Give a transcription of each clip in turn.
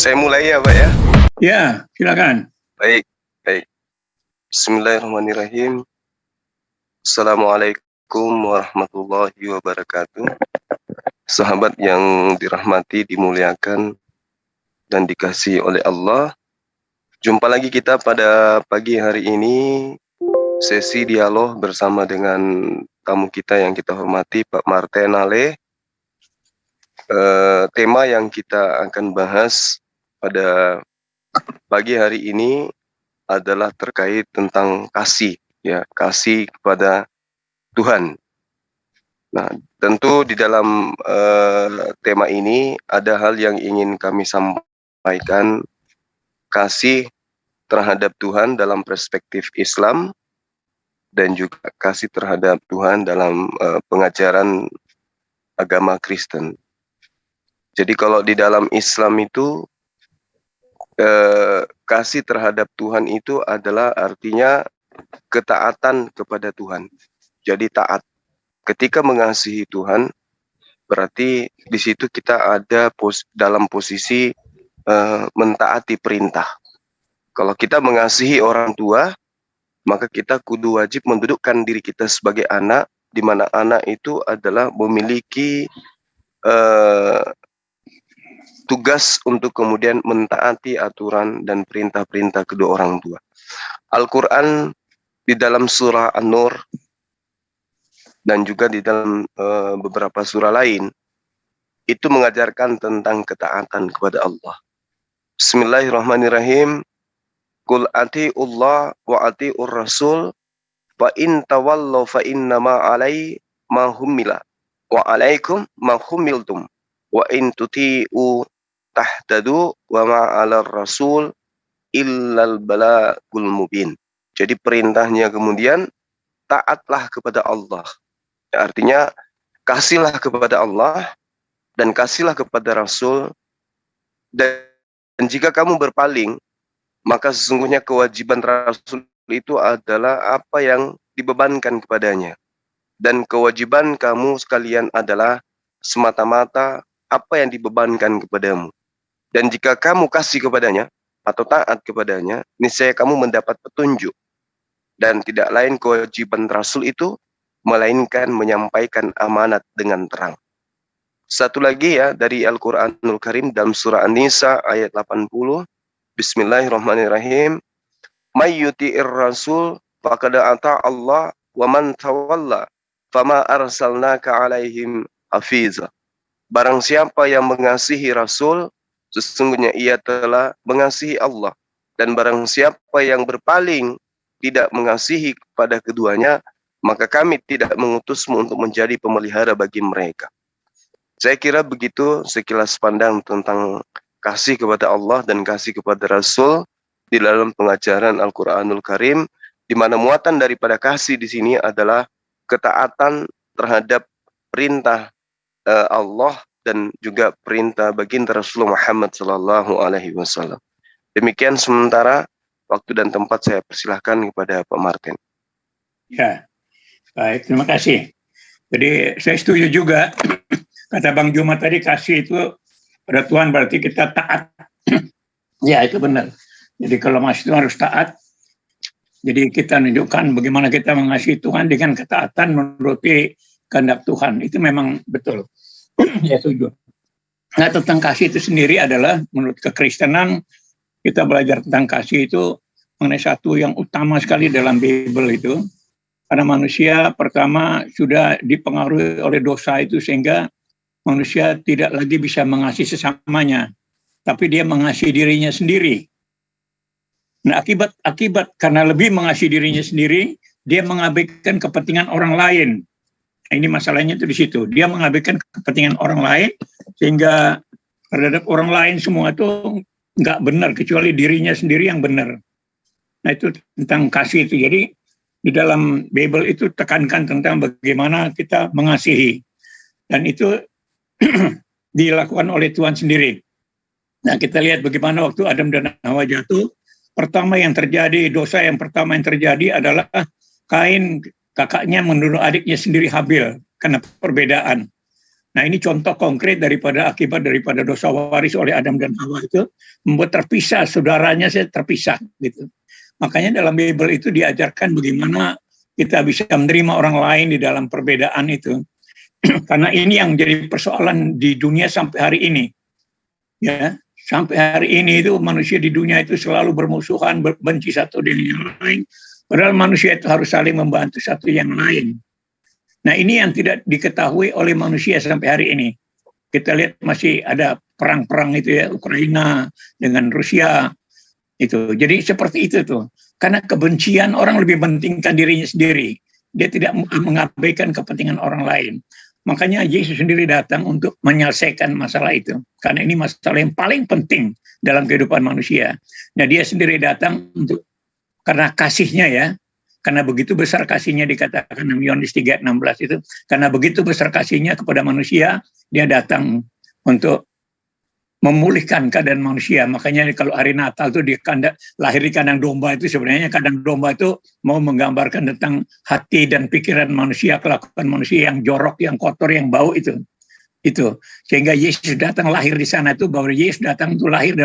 Saya mulai ya, Pak ya? Ya, silakan. Baik, baik. Bismillahirrahmanirrahim. Assalamualaikum warahmatullahi wabarakatuh. Sahabat yang dirahmati, dimuliakan, dan dikasihi oleh Allah. Jumpa lagi kita pada pagi hari ini, sesi dialog bersama dengan tamu kita yang kita hormati, Pak Martin Ale. Tema yang kita akan bahas pada pagi hari ini adalah terkait tentang kasih, ya, kasih kepada Tuhan. Nah, tentu di dalam tema ini ada hal yang ingin kami sampaikan, kasih terhadap Tuhan dalam perspektif Islam dan juga kasih terhadap Tuhan dalam pengajaran agama Kristen. Jadi kalau di dalam Islam itu kasih terhadap Tuhan itu adalah artinya ketaatan kepada Tuhan. Jadi taat. Ketika mengasihi Tuhan, berarti di situ kita ada dalam posisi mentaati perintah. Kalau kita mengasihi orang tua, maka kita kudu wajib mendudukkan diri kita sebagai anak, di mana anak itu adalah memiliki tugas untuk kemudian mentaati aturan dan perintah-perintah kedua orang tua. Al-Quran di dalam surah An-Nur dan juga di dalam beberapa surah lain itu mengajarkan tentang ketaatan kepada Allah. Bismillahirrahmanirrahim. Qul ati'ullah wa ati'ur rasul fa in tawallaw fa innama alai ma hummila wa alaikum ma hummiltum wa in tuti'u tahtadu wa ma 'alar rasul illal balagul mubin. Jadi perintahnya kemudian taatlah kepada Allah. Artinya kasihlah kepada Allah dan kasihlah kepada Rasul, dan jika kamu berpaling, maka sesungguhnya kewajiban Rasul itu adalah apa yang dibebankan kepadanya, dan kewajiban kamu sekalian adalah semata-mata apa yang dibebankan kepadamu. Dan jika kamu kasih kepadanya atau taat kepadanya, niscaya kamu mendapat petunjuk. Dan tidak lain kewajiban Rasul itu melainkan menyampaikan amanat dengan terang. Satu lagi ya dari Al-Quranul Karim dalam surah An-Nisa ayat 80. Bismillahirrahmanirrahim. May yuti'ir rasul faqad ata Allah wa man tawalla fama arsalnaka alaihim hafiza. Barang siapa yang mengasihi Rasul, sesungguhnya ia telah mengasihi Allah. Dan barang siapa yang berpaling tidak mengasihi kepada keduanya, maka kami tidak mengutusmu untuk menjadi pemelihara bagi mereka. Saya kira begitu sekilas pandang tentang kasih kepada Allah dan kasih kepada Rasul di dalam pengajaran Al-Quranul Karim, di mana muatan daripada kasih di sini adalah ketaatan terhadap perintah Allah dan juga perintah baginda Rasulullah Muhammad SAW. Demikian sementara waktu dan tempat saya persilahkan kepada Pak Martin. Ya, baik, terima kasih. Jadi saya setuju juga kata Bang Juma tadi, kasih itu pada Tuhan berarti kita taat. Ya, itu benar. Jadi kalau masih itu harus taat. Jadi kita menunjukkan bagaimana kita mengasihi Tuhan dengan ketaatan menuruti kehendak Tuhan. Itu memang betul. Ya, setuju. Nah, tentang kasih itu sendiri adalah menurut kekristenan, kita belajar tentang kasih itu mengenai satu yang utama sekali dalam Bible itu. Karena manusia pertama sudah dipengaruhi oleh dosa itu sehingga manusia tidak lagi bisa mengasihi sesamanya, tapi dia mengasihi dirinya sendiri. Nah, akibat karena lebih mengasihi dirinya sendiri, dia mengabaikan kepentingan orang lain. Nah, ini masalahnya itu di situ. Dia mengabaikan kepentingan orang lain sehingga terhadap orang lain semua itu nggak benar kecuali dirinya sendiri yang benar. Nah, itu tentang kasih itu. Jadi di dalam Bible itu tekankan tentang bagaimana kita mengasihi. Dan itu dilakukan oleh Tuhan sendiri. Nah, kita lihat bagaimana waktu Adam dan Hawa jatuh, dosa yang pertama yang terjadi adalah Kain, kakaknya membunuh adiknya sendiri Habil karena perbedaan. Nah, ini contoh konkret akibat daripada dosa waris oleh Adam dan Hawa itu membuat terpisah, saudaranya terpisah gitu. Makanya dalam Bible itu diajarkan bagaimana kita bisa menerima orang lain di dalam perbedaan itu. Karena ini yang jadi persoalan di dunia sampai hari ini. Ya, sampai hari ini itu manusia di dunia itu selalu bermusuhan, benci satu dengan yang lain. Padahal manusia itu harus saling membantu satu yang lain. Nah, ini yang tidak diketahui oleh manusia sampai hari ini. Kita lihat masih ada perang-perang itu ya, Ukraina dengan Rusia itu. Jadi seperti itu tuh. Karena kebencian, orang lebih pentingkan dirinya sendiri. Dia tidak mengabaikan kepentingan orang lain. Makanya Yesus sendiri datang untuk menyelesaikan masalah itu. Karena ini masalah yang paling penting dalam kehidupan manusia. Nah, dia sendiri datang untuk karena kasihnya ya. Karena begitu besar kasihnya dikatakan dalam Yohanes 3:16 itu. Karena begitu besar kasihnya kepada manusia, dia datang untuk memulihkan keadaan manusia. Makanya kalau hari Natal itu lahir di kandang domba itu sebenarnya kandang domba itu mau menggambarkan tentang hati dan pikiran manusia, kelakuan manusia yang jorok, yang kotor, yang bau itu. Sehingga Yesus datang lahir di sana itu, bahwa Yesus datang itu lahir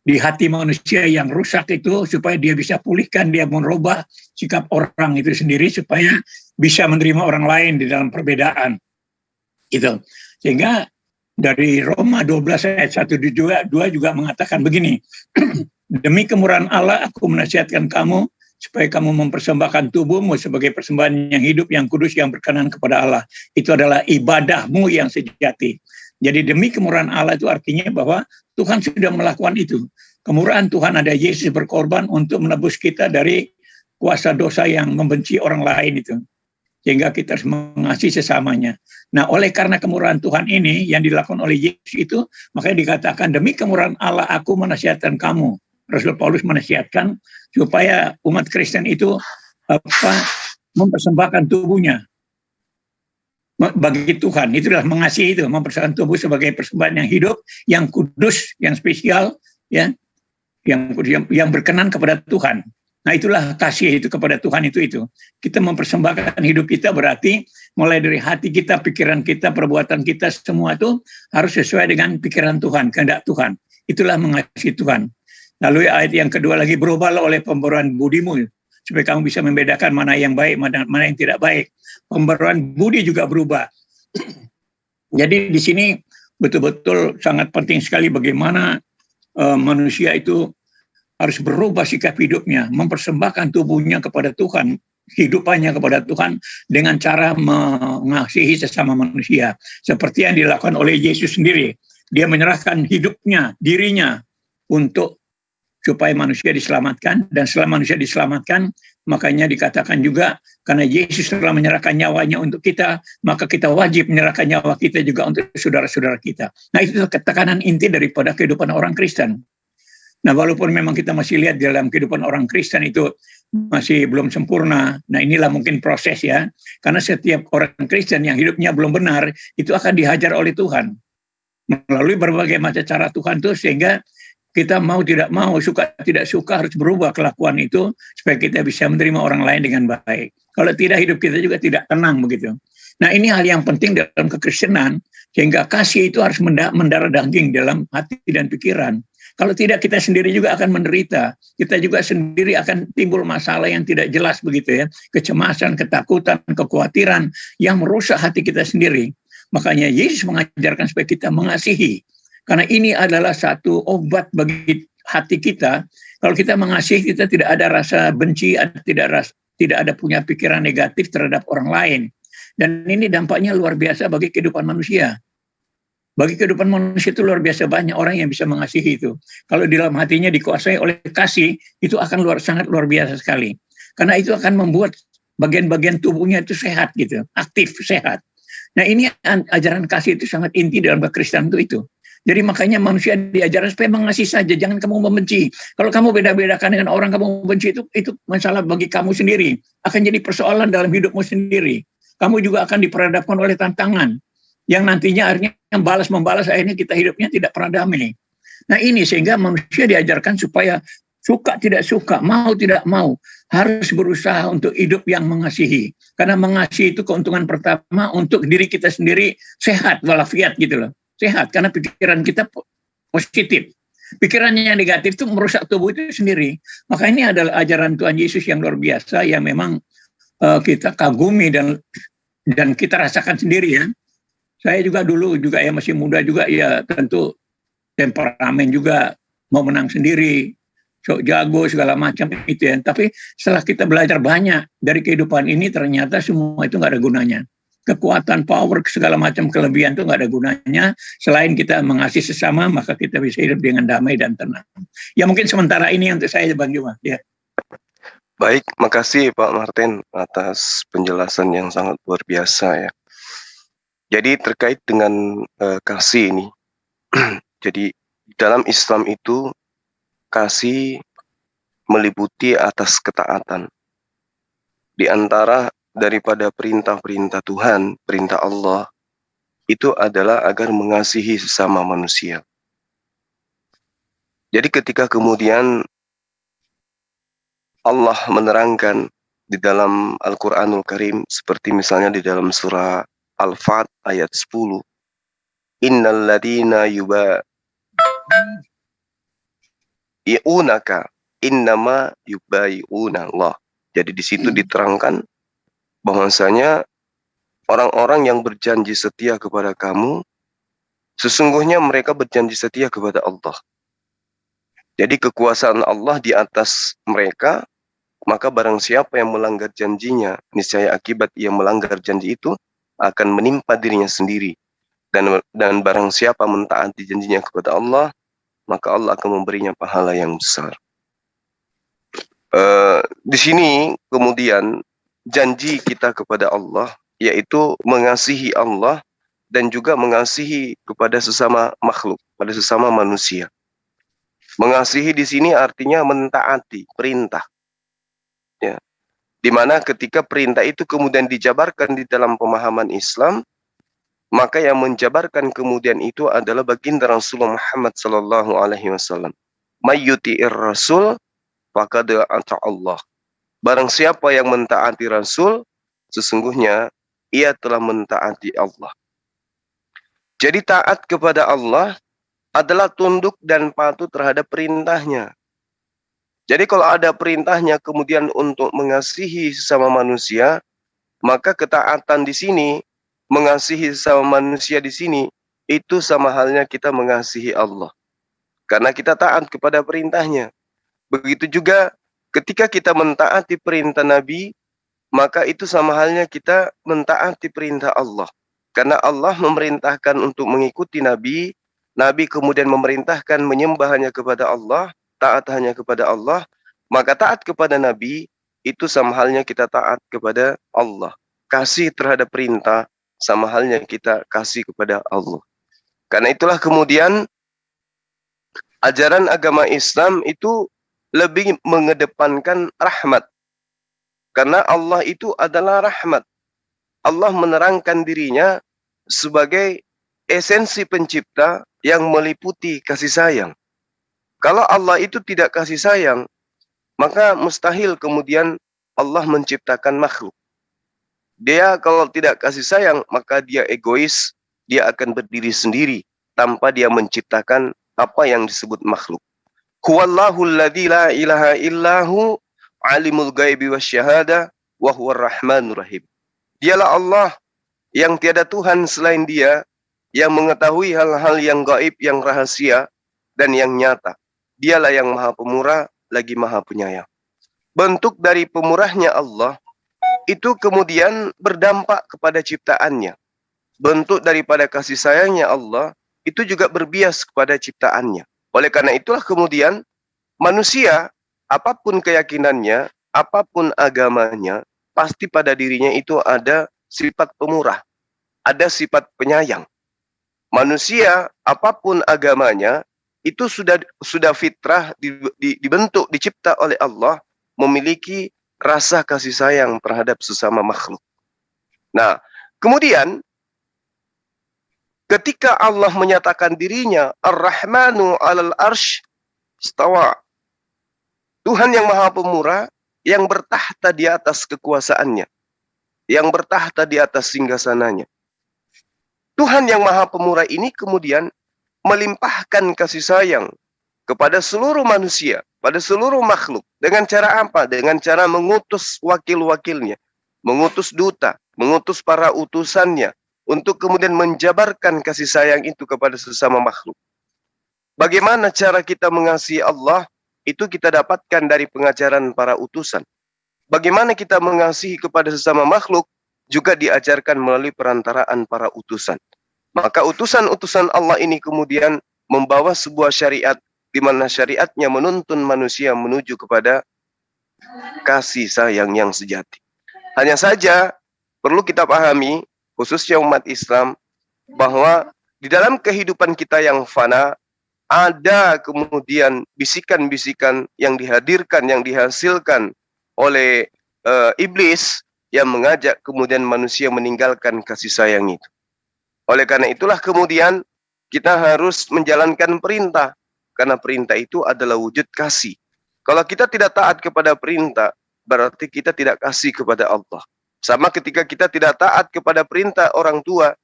di hati manusia yang rusak itu supaya dia bisa pulihkan, dia merubah sikap orang itu sendiri supaya bisa menerima orang lain di dalam perbedaan. Gitu. Sehingga dari Roma 12 ayat 1-2 juga mengatakan begini, demi kemurahan Allah aku menasihatkan kamu supaya kamu mempersembahkan tubuhmu sebagai persembahan yang hidup, yang kudus, yang berkenan kepada Allah. Itu adalah ibadahmu yang sejati. Jadi demi kemurahan Allah itu artinya bahwa Tuhan sudah melakukan itu. Kemurahan Tuhan ada Yesus berkorban untuk menebus kita dari kuasa dosa yang membenci orang lain itu. Sehingga kita harus mengasihi sesamanya. Nah, oleh karena kemurahan Tuhan ini yang dilakukan oleh Yesus itu, makanya dikatakan demi kemurahan Allah aku menasihatkan kamu. Rasul Paulus menasihatkan supaya umat Kristen itu mempersembahkan tubuhnya bagi Tuhan. Itulah mengasihi itu, mempersembahkan tubuh sebagai persembahan yang hidup, yang kudus, yang spesial, ya, yang berkenan kepada Tuhan. Nah, itulah kasih itu kepada Tuhan itu. Kita mempersembahkan hidup kita berarti mulai dari hati kita, pikiran kita, perbuatan kita, semua itu harus sesuai dengan pikiran Tuhan, kehendak Tuhan. Itulah mengasihi Tuhan. Lalu ayat yang kedua lagi, berubahlah oleh pembaruan budimu supaya kamu bisa membedakan mana yang baik, mana yang tidak baik. Pembaruan budi juga berubah. Jadi di sini betul-betul sangat penting sekali bagaimana manusia itu harus berubah sikap hidupnya, mempersembahkan tubuhnya kepada Tuhan, hidupannya kepada Tuhan dengan cara mengasihi sesama manusia. Seperti yang dilakukan oleh Yesus sendiri. Dia menyerahkan hidupnya, dirinya untuk supaya manusia diselamatkan, dan setelah manusia diselamatkan, makanya dikatakan juga karena Yesus telah menyerahkan nyawanya untuk kita, maka kita wajib menyerahkan nyawa kita juga untuk saudara-saudara kita. Nah, itu tekanan inti daripada kehidupan orang Kristen. Nah, walaupun memang kita masih lihat dalam kehidupan orang Kristen itu masih belum sempurna. Nah, inilah mungkin proses ya. Karena setiap orang Kristen yang hidupnya belum benar, itu akan dihajar oleh Tuhan. Melalui berbagai macam cara Tuhan itu, sehingga kita mau tidak mau, suka tidak suka harus berubah kelakuan itu, supaya kita bisa menerima orang lain dengan baik. Kalau tidak, hidup kita juga tidak tenang begitu. Nah, ini hal yang penting dalam kekristenan, sehingga kasih itu harus mendarah daging dalam hati dan pikiran. Kalau tidak, kita sendiri juga akan menderita. Kita juga sendiri akan timbul masalah yang tidak jelas begitu ya. Kecemasan, ketakutan, kekhawatiran yang merusak hati kita sendiri. Makanya Yesus mengajarkan supaya kita mengasihi. Karena ini adalah satu obat bagi hati kita. Kalau kita mengasihi, kita tidak ada rasa benci, tidak ada punya pikiran negatif terhadap orang lain. Dan ini dampaknya luar biasa bagi kehidupan manusia. Bagi kehidupan manusia itu luar biasa banyak orang yang bisa mengasihi itu. Kalau di dalam hatinya dikuasai oleh kasih, itu akan sangat luar biasa sekali. Karena itu akan membuat bagian-bagian tubuhnya itu sehat gitu, aktif, sehat. Nah, ini ajaran kasih itu sangat inti dalam kekristenan itu. Jadi makanya manusia diajarkan supaya mengasihi saja, jangan kamu membenci. Kalau kamu beda-bedakan dengan orang, kamu membenci, itu masalah bagi kamu sendiri. Akan jadi persoalan dalam hidupmu sendiri. Kamu juga akan diperhadapkan oleh tantangan yang nantinya akhirnya membalas, akhirnya kita hidupnya tidak pernah damai. Nah, ini sehingga manusia diajarkan supaya suka tidak suka, mau tidak mau, harus berusaha untuk hidup yang mengasihi. Karena mengasihi itu keuntungan pertama untuk diri kita sendiri sehat walafiat gitu loh. Sehat karena pikiran kita positif. Pikiran yang negatif itu merusak tubuh itu sendiri. Maka ini adalah ajaran Tuhan Yesus yang luar biasa yang memang kita kagumi dan kita rasakan sendiri ya. Saya juga dulu juga ya masih muda juga ya tentu temperamen juga mau menang sendiri, sok jago segala macam itu ya. Tapi setelah kita belajar banyak dari kehidupan ini ternyata semua itu nggak ada gunanya. Kekuatan, power, segala macam kelebihan itu nggak ada gunanya. Selain kita mengasihi sesama, maka kita bisa hidup dengan damai dan tenang. Ya mungkin sementara ini untuk saya Bang Juma. Ya. Baik, makasih Pak Martin atas penjelasan yang sangat luar biasa ya. Jadi terkait dengan kasih ini, jadi dalam Islam itu kasih meliputi atas ketaatan. Di antara daripada perintah-perintah Tuhan, perintah Allah, itu adalah agar mengasihi sesama manusia. Jadi ketika kemudian Allah menerangkan di dalam Al-Quranul Karim, seperti misalnya di dalam surah Al-Fat ayat 10, Innal ladina yubayi'unaka innama yubayi'una Allah. Jadi di situ diterangkan bahwasanya orang-orang yang berjanji setia kepada kamu, sesungguhnya mereka berjanji setia kepada Allah. Jadi kekuasaan Allah di atas mereka, maka barang siapa yang melanggar janjinya, niscaya akibat ia melanggar janji itu akan menimpa dirinya sendiri. Dan barang siapa mentaati janjinya kepada Allah, maka Allah akan memberinya pahala yang besar. Di sini kemudian janji kita kepada Allah, yaitu mengasihi Allah dan juga mengasihi kepada sesama makhluk, pada sesama manusia. Mengasihi di sini artinya mentaati perintah. Ya. Di mana ketika perintah itu kemudian dijabarkan di dalam pemahaman Islam, maka yang menjabarkan kemudian itu adalah baginda Rasulullah Muhammad sallallahu alaihi wasallam. Mayyuti'ir Rasul faqad ata Allah. Barang siapa yang mentaati Rasul, sesungguhnya ia telah mentaati Allah. Jadi taat kepada Allah adalah tunduk dan patuh terhadap perintahnya. Jadi kalau ada perintahnya kemudian untuk mengasihi sesama manusia, maka ketaatan di sini, mengasihi sesama manusia di sini, itu sama halnya kita mengasihi Allah. Karena kita taat kepada perintahnya. Begitu juga ketika kita mentaati perintah Nabi, maka itu sama halnya kita mentaati perintah Allah. Karena Allah memerintahkan untuk mengikuti Nabi, Nabi kemudian memerintahkan menyembah hanya kepada Allah, taat hanya kepada Allah, maka taat kepada Nabi itu sama halnya kita taat kepada Allah. Kasih terhadap perintah sama halnya kita kasih kepada Allah. Karena itulah kemudian ajaran agama Islam itu lebih mengedepankan rahmat. Karena Allah itu adalah rahmat. Allah menerangkan dirinya sebagai esensi pencipta yang meliputi kasih sayang. Kalau Allah itu tidak kasih sayang, maka mustahil kemudian Allah menciptakan makhluk. Dia kalau tidak kasih sayang, maka dia egois, dia akan berdiri sendiri tanpa dia menciptakan apa yang disebut makhluk. Huwallahu alladzi la ilaha illahu alimul ghaibi wasyahada wa huwar rahmanur rahim. Dialah Allah yang tiada Tuhan selain Dia, yang mengetahui hal-hal yang gaib, yang rahasia dan yang nyata. Dialah yang Maha Pemurah lagi Maha Penyayang. Bentuk dari pemurahnya Allah itu kemudian berdampak kepada ciptaannya. Bentuk daripada kasih sayangnya Allah itu juga berbias kepada ciptaannya. Oleh karena itulah kemudian manusia, apapun keyakinannya, apapun agamanya, pasti pada dirinya itu ada sifat pemurah, ada sifat penyayang. Manusia, apapun agamanya, itu sudah fitrah dibentuk, dicipta oleh Allah, memiliki rasa kasih sayang terhadap sesama makhluk. Nah, kemudian ketika Allah menyatakan dirinya Ar-Rahmanu 'alal Arsy istawa. Tuhan yang Maha Pemurah yang bertahta di atas kekuasaannya, yang bertahta di atas singgasananya. Tuhan yang Maha Pemurah ini kemudian melimpahkan kasih sayang kepada seluruh manusia, pada seluruh makhluk. Dengan cara apa? Dengan cara mengutus wakil-wakilnya, mengutus duta, mengutus para utusannya, untuk kemudian menjabarkan kasih sayang itu kepada sesama makhluk. Bagaimana cara kita mengasihi Allah? Itu kita dapatkan dari pengajaran para utusan. Bagaimana kita mengasihi kepada sesama makhluk? Juga diajarkan melalui perantaraan para utusan. Maka utusan-utusan Allah ini kemudian membawa sebuah syariat, di mana syariatnya menuntun manusia menuju kepada kasih sayang yang sejati. Hanya saja perlu kita pahami, khususnya umat Islam, bahwa di dalam kehidupan kita yang fana, ada kemudian bisikan-bisikan yang dihadirkan, yang dihasilkan oleh iblis, yang mengajak kemudian manusia meninggalkan kasih sayang itu. Oleh karena itulah kemudian kita harus menjalankan perintah, karena perintah itu adalah wujud kasih. Kalau kita tidak taat kepada perintah, berarti kita tidak kasih kepada Allah. Sama ketika kita tidak taat kepada perintah orang tua,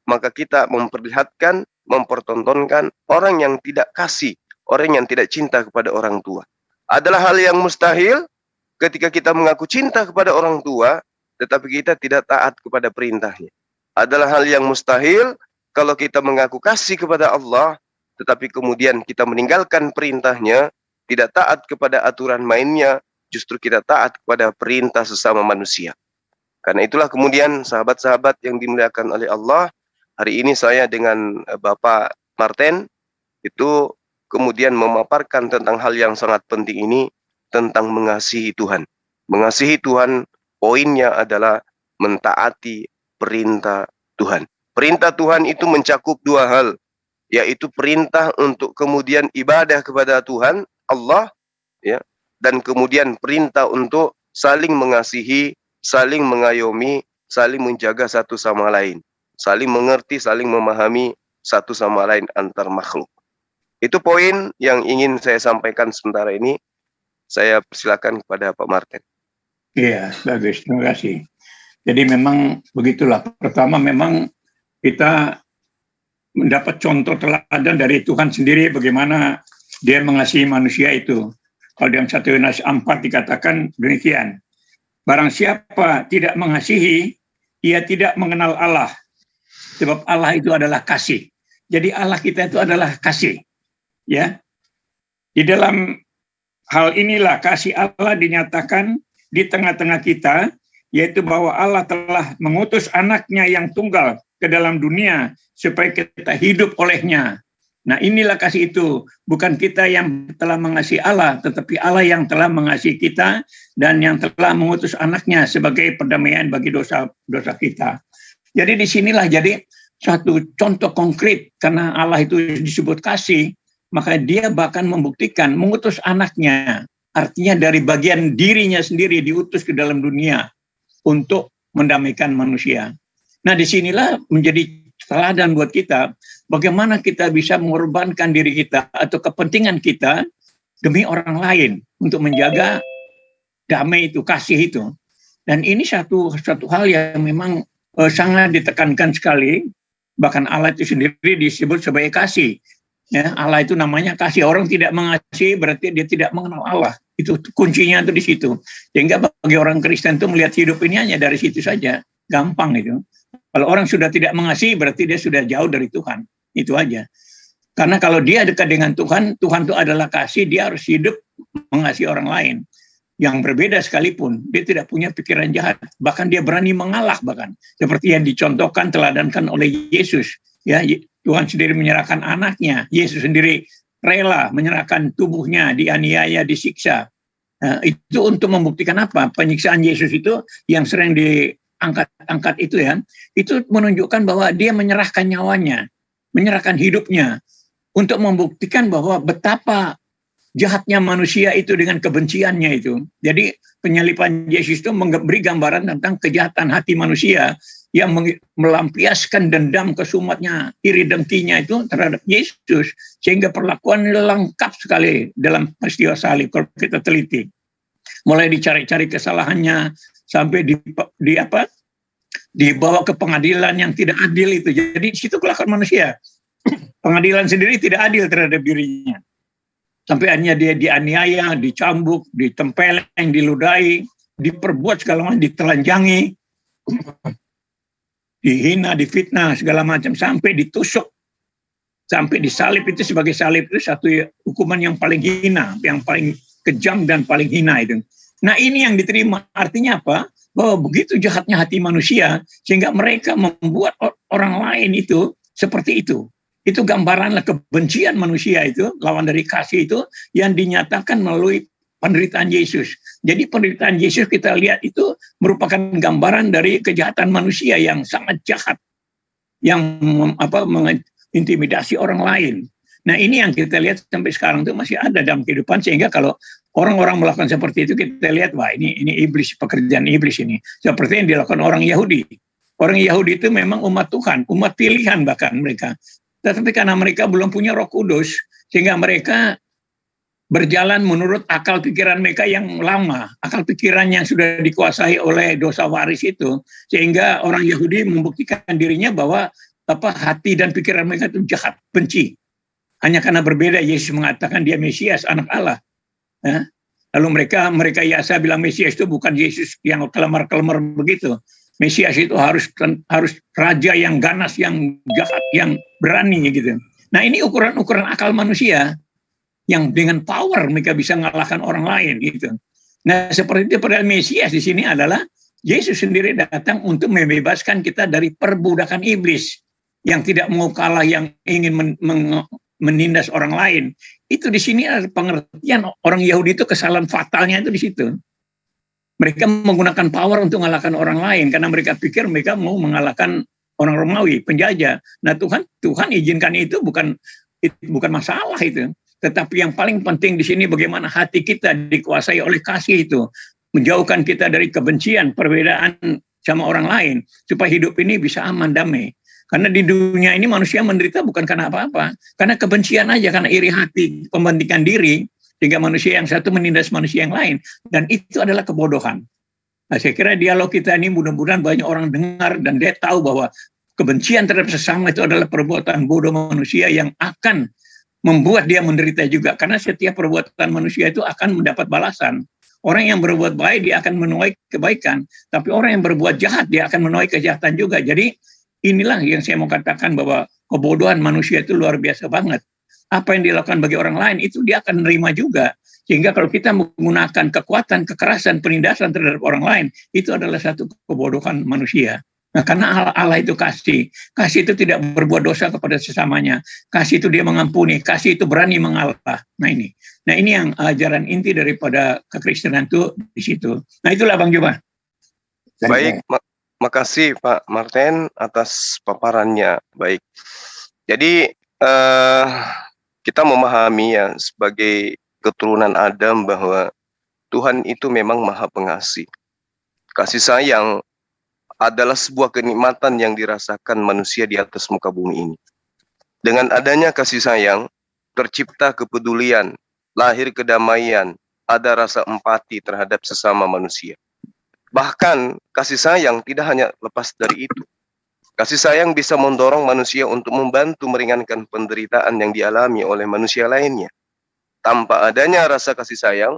maka kita memperlihatkan, mempertontonkan orang yang tidak kasih, orang yang tidak cinta kepada orang tua. Adalah hal yang mustahil ketika kita mengaku cinta kepada orang tua, tetapi kita tidak taat kepada perintahnya. Adalah hal yang mustahil kalau kita mengaku kasih kepada Allah, tetapi kemudian kita meninggalkan perintahnya, tidak taat kepada aturan mainnya, justru kita taat kepada perintah sesama manusia. Karena itulah kemudian sahabat-sahabat yang dimuliakan oleh Allah, hari ini saya dengan Bapak Martin itu kemudian memaparkan tentang hal yang sangat penting ini, tentang mengasihi Tuhan. Mengasihi Tuhan, poinnya adalah mentaati perintah Tuhan. Perintah Tuhan itu mencakup dua hal, yaitu perintah untuk kemudian ibadah kepada Tuhan, Allah, ya, dan kemudian perintah untuk saling mengasihi, saling mengayomi, saling menjaga satu sama lain, saling mengerti, saling memahami satu sama lain antar makhluk. Itu poin yang ingin saya sampaikan sementara ini. Saya persilakan kepada Pak Martin. Iya, bagus. Terima kasih. Jadi memang begitulah. Pertama memang kita mendapat contoh teladan dari Tuhan sendiri bagaimana dia mengasihi manusia itu. Kalau dalam 1 Yohanes 4 dikatakan demikian. Barang siapa tidak mengasihi, ia tidak mengenal Allah. Sebab Allah itu adalah kasih. Jadi Allah kita itu adalah kasih. Ya. Di dalam hal inilah kasih Allah dinyatakan di tengah-tengah kita, yaitu bahwa Allah telah mengutus anaknya yang tunggal ke dalam dunia supaya kita hidup olehnya. Nah inilah kasih itu, bukan kita yang telah mengasihi Allah, tetapi Allah yang telah mengasihi kita dan yang telah mengutus anaknya sebagai perdamaian bagi dosa-dosa kita. Jadi disinilah jadi satu contoh konkret, karena Allah itu disebut kasih, maka dia bahkan membuktikan mengutus anaknya, artinya dari bagian dirinya sendiri diutus ke dalam dunia untuk mendamaikan manusia. Nah disinilah menjadi teladan buat kita, bagaimana kita bisa mengorbankan diri kita atau kepentingan kita demi orang lain untuk menjaga damai itu, kasih itu. Dan ini satu hal yang memang sangat ditekankan sekali, bahkan Allah itu sendiri disebut sebagai kasih. Ya, Allah itu namanya kasih. Orang tidak mengasihi berarti dia tidak mengenal Allah. Itu kuncinya itu di situ. Sehingga bagi orang Kristen itu melihat hidup ini hanya dari situ saja. Gampang itu. Kalau orang sudah tidak mengasihi berarti dia sudah jauh dari Tuhan. Itu aja. Karena kalau dia dekat dengan Tuhan, Tuhan itu adalah kasih, dia harus hidup mengasihi orang lain. Yang berbeda sekalipun, dia tidak punya pikiran jahat. Bahkan dia berani mengalah bahkan. Seperti yang dicontohkan, teladankan oleh Yesus. Ya, Tuhan sendiri menyerahkan anaknya. Yesus sendiri rela menyerahkan tubuhnya, dianiaya, disiksa. Itu untuk membuktikan apa? Penyiksaan Yesus itu yang sering diangkat itu ya, itu menunjukkan bahwa dia menyerahkan nyawanya, menyerahkan hidupnya untuk membuktikan bahwa betapa jahatnya manusia itu dengan kebenciannya itu. Jadi penyaliban Yesus itu memberi gambaran tentang kejahatan hati manusia yang melampiaskan dendam kesumatnya, iri dengkinya itu terhadap Yesus, sehingga perlakuan lengkap sekali dalam peristiwa salib kalau kita teliti. mulai dicari-cari kesalahannya sampai dibawa ke pengadilan yang tidak adil itu. Jadi di situ kelakuan manusia. Pengadilan sendiri tidak adil terhadap dirinya. Sampai akhirnya dia dianiaya, dicambuk, ditempeleng, diludahi, diperbuat segala macam, ditelanjangi, dihina, difitnah, segala macam, sampai ditusuk, sampai disalib. Itu sebagai salib itu satu hukuman yang paling hina, yang paling kejam dan paling hina itu. Nah ini yang diterima, artinya apa? Bahwa begitu jahatnya hati manusia, sehingga mereka membuat orang lain itu seperti itu. Itu gambaranlah kebencian manusia itu, lawan dari kasih itu, yang dinyatakan melalui penderitaan Yesus. Jadi penderitaan Yesus kita lihat itu merupakan gambaran dari kejahatan manusia yang sangat jahat, yang mengintimidasi orang lain. Nah ini yang kita lihat sampai sekarang itu masih ada dalam kehidupan, sehingga kalau orang-orang melakukan seperti itu kita lihat, wah ini iblis, pekerjaan iblis ini. Seperti yang dilakukan orang Yahudi. Orang Yahudi itu memang umat Tuhan, umat pilihan bahkan mereka. Tetapi karena mereka belum punya Roh Kudus, sehingga mereka berjalan menurut akal pikiran mereka yang lama, akal pikiran yang sudah dikuasai oleh dosa waris itu, sehingga orang Yahudi membuktikan dirinya bahwa hati dan pikiran mereka itu jahat, benci. Hanya karena berbeda, Yesus mengatakan dia Mesias, anak Allah. Ya. Lalu mereka Yasa bilang Mesias itu bukan Yesus yang kelemar-kelemar begitu. Mesias itu harus raja yang ganas, yang jahat, yang berani gitu. Nah ini ukuran-ukuran akal manusia yang dengan power mereka bisa mengalahkan orang lain gitu. Nah seperti itu, padahal Mesias di sini adalah Yesus sendiri datang untuk membebaskan kita dari perbudakan iblis yang tidak mau kalah, yang ingin menindas orang lain. Itu di sini ada pengertian orang Yahudi itu, kesalahan fatalnya itu di situ. Mereka menggunakan power untuk mengalahkan orang lain karena mereka pikir mereka mau mengalahkan orang Romawi, penjajah. Nah Tuhan izinkan itu bukan masalah itu. Tetapi yang paling penting di sini bagaimana hati kita dikuasai oleh kasih itu, menjauhkan kita dari kebencian, perbedaan sama orang lain, supaya hidup ini bisa aman, damai. Karena di dunia ini manusia menderita bukan karena apa-apa, karena kebencian aja, karena iri hati, pembentingan diri, sehingga manusia yang satu menindas manusia yang lain, dan itu adalah kebodohan. Nah, saya kira dialog kita ini mudah-mudahan banyak orang dengar dan dia tahu bahwa kebencian terhadap sesama itu adalah perbuatan bodoh manusia yang akan membuat dia menderita juga, karena setiap perbuatan manusia itu akan mendapat balasan. Orang yang berbuat baik dia akan menuai kebaikan, tapi orang yang berbuat jahat dia akan menuai kejahatan juga. Jadi inilah yang saya mau katakan, bahwa kebodohan manusia itu luar biasa banget. Apa yang dilakukan bagi orang lain itu dia akan menerima juga. Sehingga kalau kita menggunakan kekuatan, kekerasan, penindasan terhadap orang lain, itu adalah satu kebodohan manusia. Nah, karena Allah itu kasih. Kasih itu tidak berbuat dosa kepada sesamanya. Kasih itu dia mengampuni. Kasih itu berani mengalah. Nah ini yang ajaran inti daripada kekristenan itu di situ. Nah itulah Bang Juma. Baik, makasih Pak Martin atas paparannya. Baik. Jadi kita memahami ya sebagai keturunan Adam bahwa Tuhan itu memang Maha Pengasih. Kasih sayang adalah sebuah kenikmatan yang dirasakan manusia di atas muka bumi ini. Dengan adanya kasih sayang, tercipta kepedulian, lahir kedamaian, ada rasa empati terhadap sesama manusia. Bahkan kasih sayang tidak hanya lepas dari itu. Kasih sayang bisa mendorong manusia untuk membantu meringankan penderitaan yang dialami oleh manusia lainnya. Tanpa adanya rasa kasih sayang,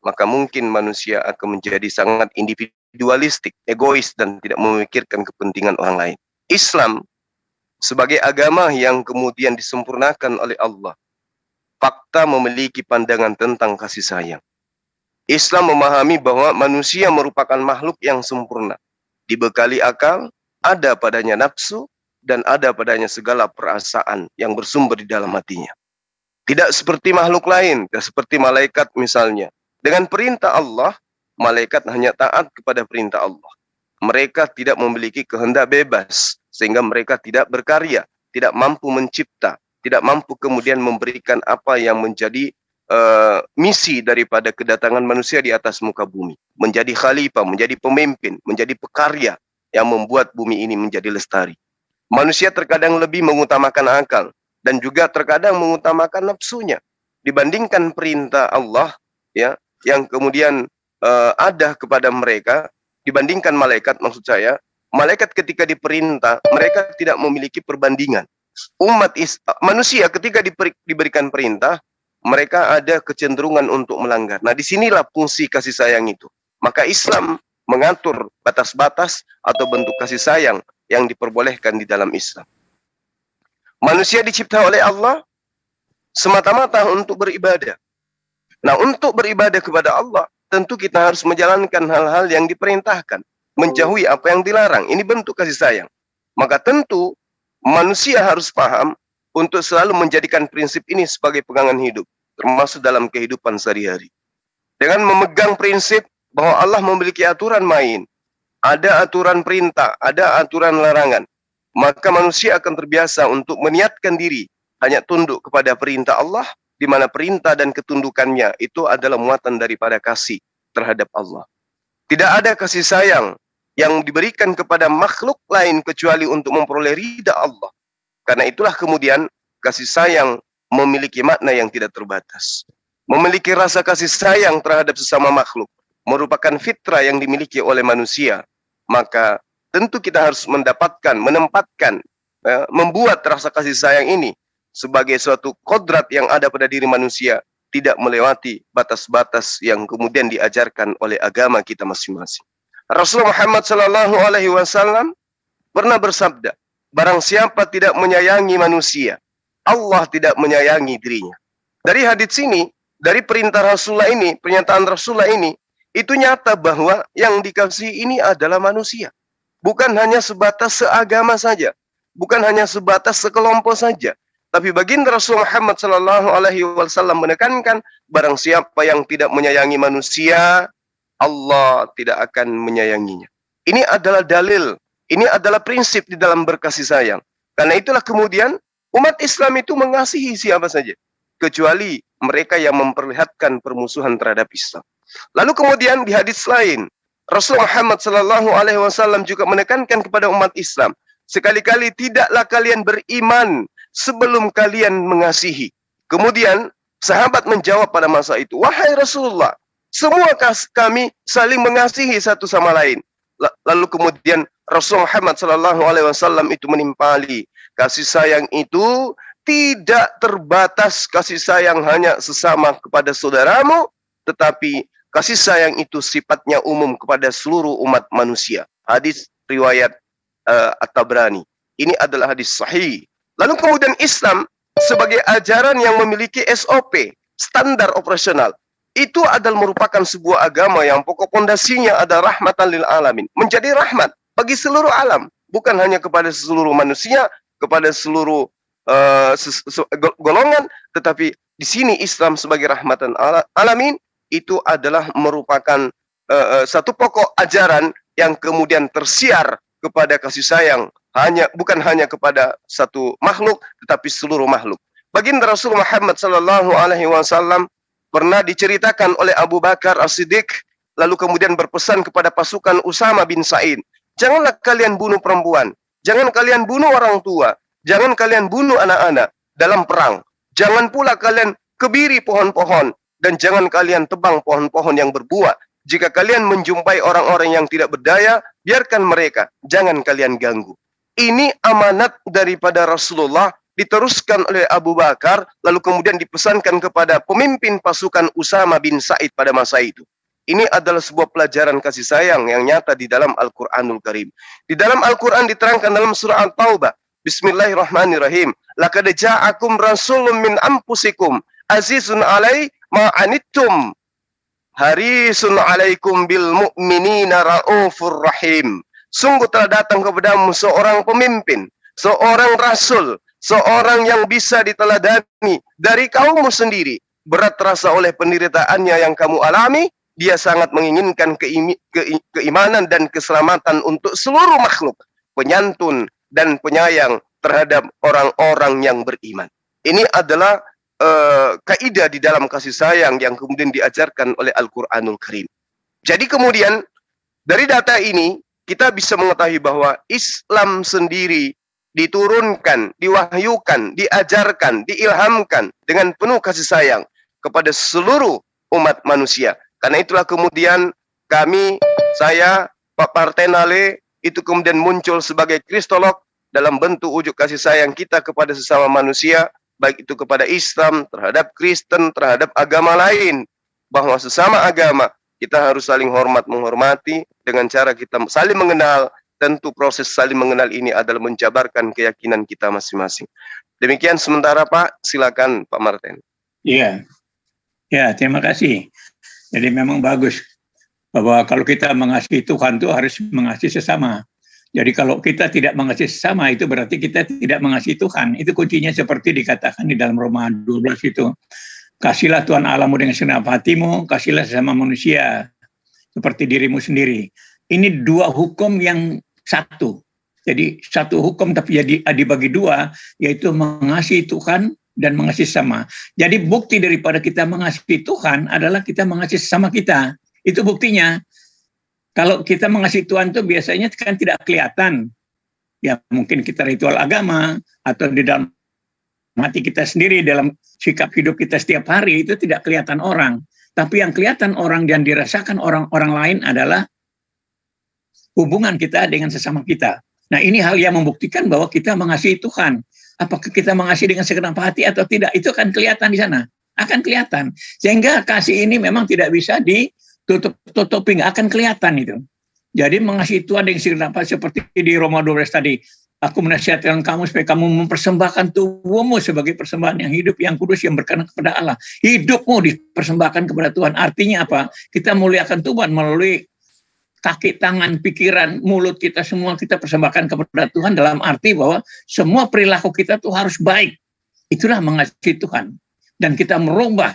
maka mungkin manusia akan menjadi sangat individualistik, egois, dan tidak memikirkan kepentingan orang lain. Islam sebagai agama yang kemudian disempurnakan oleh Allah, fakta memiliki pandangan tentang kasih sayang. Islam memahami bahwa manusia merupakan makhluk yang sempurna, dibekali akal, ada padanya nafsu, dan ada padanya segala perasaan yang bersumber di dalam hatinya. Tidak seperti makhluk lain, tidak seperti malaikat misalnya. Dengan perintah Allah, malaikat hanya taat kepada perintah Allah. Mereka tidak memiliki kehendak bebas, sehingga mereka tidak berkarya, tidak mampu mencipta, tidak mampu kemudian memberikan apa yang menjadi misi daripada kedatangan manusia di atas muka bumi. Menjadi khalifah, menjadi pemimpin, menjadi pekarya yang membuat bumi ini menjadi lestari. Manusia terkadang lebih mengutamakan akal dan juga terkadang mengutamakan nafsunya dibandingkan perintah Allah, ya, yang kemudian ada kepada mereka dibandingkan malaikat. Maksud saya, malaikat ketika diperintah mereka tidak memiliki perbandingan. Manusia ketika diberikan perintah, mereka ada kecenderungan untuk melanggar. Nah, disinilah fungsi kasih sayang itu. Maka Islam mengatur batas-batas atau bentuk kasih sayang yang diperbolehkan di dalam Islam. Manusia dicipta oleh Allah semata-mata untuk beribadah. Nah, untuk beribadah kepada Allah, tentu kita harus menjalankan hal-hal yang diperintahkan, menjauhi apa yang dilarang. Ini bentuk kasih sayang. Maka tentu manusia harus paham untuk selalu menjadikan prinsip ini sebagai pegangan hidup, termasuk dalam kehidupan sehari-hari. Dengan memegang prinsip bahwa Allah memiliki aturan main, ada aturan perintah, ada aturan larangan, maka manusia akan terbiasa untuk meniatkan diri hanya tunduk kepada perintah Allah, di mana perintah dan ketundukannya itu adalah muatan daripada kasih terhadap Allah. Tidak ada kasih sayang yang diberikan kepada makhluk lain kecuali untuk memperoleh ridha Allah. Karena itulah kemudian kasih sayang memiliki makna yang tidak terbatas. Memiliki rasa kasih sayang terhadap sesama makhluk merupakan fitrah yang dimiliki oleh manusia. Maka tentu kita harus menempatkan, membuat rasa kasih sayang ini sebagai suatu kodrat yang ada pada diri manusia, tidak melewati batas-batas yang kemudian diajarkan oleh agama kita masing-masing. Rasulullah Muhammad SAW pernah bersabda, barang siapa tidak menyayangi manusia, Allah tidak menyayangi dirinya. Dari hadits ini, dari perintah Rasulullah ini, pernyataan Rasulullah ini, itu nyata bahwa yang dikasihi ini adalah manusia. Bukan hanya sebatas seagama saja, bukan hanya sebatas sekelompok saja. Tapi baginda Rasul Muhammad SAW menekankan, barang siapa yang tidak menyayangi manusia, Allah tidak akan menyayanginya. Ini adalah dalil, ini adalah prinsip di dalam berkasih sayang. Karena itulah kemudian umat Islam itu mengasihi siapa saja, kecuali mereka yang memperlihatkan permusuhan terhadap Islam. Lalu kemudian di hadis lain, Rasul Muhammad SAW juga menekankan kepada umat Islam, sekali-kali tidaklah kalian beriman sebelum kalian mengasihi. Kemudian sahabat menjawab pada masa itu, wahai Rasulullah, semua kami saling mengasihi satu sama lain. Lalu kemudian Rasul Muhammad SAW itu menimpali, kasih sayang itu tidak terbatas kasih sayang hanya sesama kepada saudaramu, tetapi kasih sayang itu sifatnya umum kepada seluruh umat manusia. Hadis riwayat At-Tabrani. Ini adalah hadis sahih. Lalu kemudian Islam sebagai ajaran yang memiliki SOP, standar operasional, itu adalah merupakan sebuah agama yang pokok pondasinya ada rahmatan lil alamin. Menjadi rahmat bagi seluruh alam. Bukan hanya kepada seluruh manusia, kepada seluruh golongan, tetapi di sini Islam sebagai rahmatan alamin itu adalah merupakan satu pokok ajaran yang kemudian tersiar kepada kasih sayang bukan hanya kepada satu makhluk, tetapi seluruh makhluk. Baginda Rasul Muhammad SAW pernah diceritakan oleh Abu Bakar As-Siddiq, lalu kemudian berpesan kepada pasukan Usama bin Sa'id, janganlah kalian bunuh perempuan, jangan kalian bunuh orang tua, jangan kalian bunuh anak-anak dalam perang, jangan pula kalian kebiri pohon-pohon, dan jangan kalian tebang pohon-pohon yang berbuah. Jika kalian menjumpai orang-orang yang tidak berdaya, biarkan mereka, jangan kalian ganggu. Ini amanat daripada Rasulullah, diteruskan oleh Abu Bakar, lalu kemudian dipesankan kepada pemimpin pasukan Usama bin Sa'id pada masa itu. Ini adalah sebuah pelajaran kasih sayang yang nyata di dalam Al-Quranul Karim. Di dalam Al-Quran diterangkan dalam surah Al-Taubah, Bismillahirrahmanirrahim, laqad ja'akum rasulun min anfusikum azizun alai ma anittum harisun alaikum bil mu'minina raufur rahim. Sungguh telah datang kepadamu seorang pemimpin, seorang rasul, seorang yang bisa diteladani dari kaummu sendiri. Berat terasa oleh penderitaannya yang kamu alami, dia sangat menginginkan keimanan dan keselamatan untuk seluruh makhluk, penyantun dan penyayang terhadap orang-orang yang beriman. Ini adalah kaidah di dalam kasih sayang yang kemudian diajarkan oleh Al-Quranul Karim. Jadi kemudian dari data ini kita bisa mengetahui bahwa Islam sendiri diturunkan, diwahyukan, diajarkan, diilhamkan dengan penuh kasih sayang kepada seluruh umat manusia. Karena itulah kemudian kami, saya, Pak Partenale, itu kemudian muncul sebagai kristolog dalam bentuk ujuk kasih sayang kita kepada sesama manusia, baik itu kepada Islam, terhadap Kristen, terhadap agama lain. Bahwa sesama agama, kita harus saling hormat menghormati dengan cara kita saling mengenal. Tentu proses saling mengenal ini adalah menjabarkan keyakinan kita masing-masing. Demikian sementara Pak, silakan Pak Martin. Iya, ya terima kasih. Jadi memang bagus bahwa kalau kita mengasihi Tuhan itu harus mengasihi sesama. Jadi kalau kita tidak mengasihi sesama itu berarti kita tidak mengasihi Tuhan. Itu kuncinya seperti dikatakan di dalam Roma 12 itu. Kasihlah Tuhan Allahmu dengan segenap hatimu, kasihlah sesama manusia seperti dirimu sendiri. Ini dua hukum yang satu. Jadi satu hukum tapi jadi dibagi dua, yaitu mengasihi Tuhan dan mengasihi sesama. Jadi bukti daripada kita mengasihi Tuhan adalah kita mengasihi sesama kita. Itu buktinya. Kalau kita mengasihi Tuhan itu biasanya kan tidak kelihatan. Ya mungkin kita ritual agama atau di dalam hati kita sendiri, dalam sikap hidup kita setiap hari itu tidak kelihatan orang. Tapi yang kelihatan orang dan dirasakan orang-orang lain adalah hubungan kita dengan sesama kita. Nah ini hal yang membuktikan bahwa kita mengasihi Tuhan. Apakah kita mengasihi dengan segenap hati atau tidak, itu akan kelihatan di sana. Akan kelihatan. Sehingga kasih ini memang tidak bisa ditutup-tutupi, akan kelihatan itu. Jadi mengasihi Tuhan dengan segenap hati seperti di Roma 12 tadi. Aku menasihatkan kamu supaya kamu mempersembahkan tubuhmu sebagai persembahan yang hidup, yang kudus, yang berkenan kepada Allah. Hidupmu dipersembahkan kepada Tuhan. Artinya apa? Kita muliakan Tuhan melalui kaki, tangan, pikiran, mulut kita semua kita persembahkan kepada Tuhan dalam arti bahwa semua perilaku kita tuh harus baik. Itulah mengasihi Tuhan. Dan kita merubah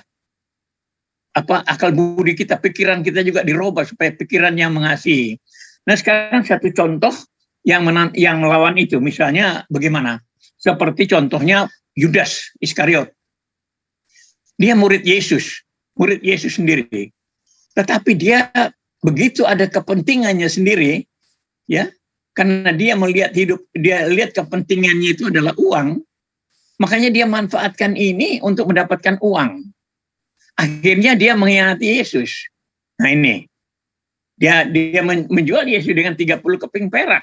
akal budi kita, pikiran kita juga dirubah supaya pikiran yang mengasihi. Nah sekarang satu contoh yang melawan itu, misalnya bagaimana? Seperti contohnya Yudas Iskariot. Dia murid Yesus sendiri. Tetapi dia begitu ada kepentingannya sendiri, ya, karena dia melihat dia lihat kepentingannya itu adalah uang, makanya dia manfaatkan ini untuk mendapatkan uang. Akhirnya dia mengkhianati Yesus. Nah ini, dia menjual Yesus dengan 30 keping perak.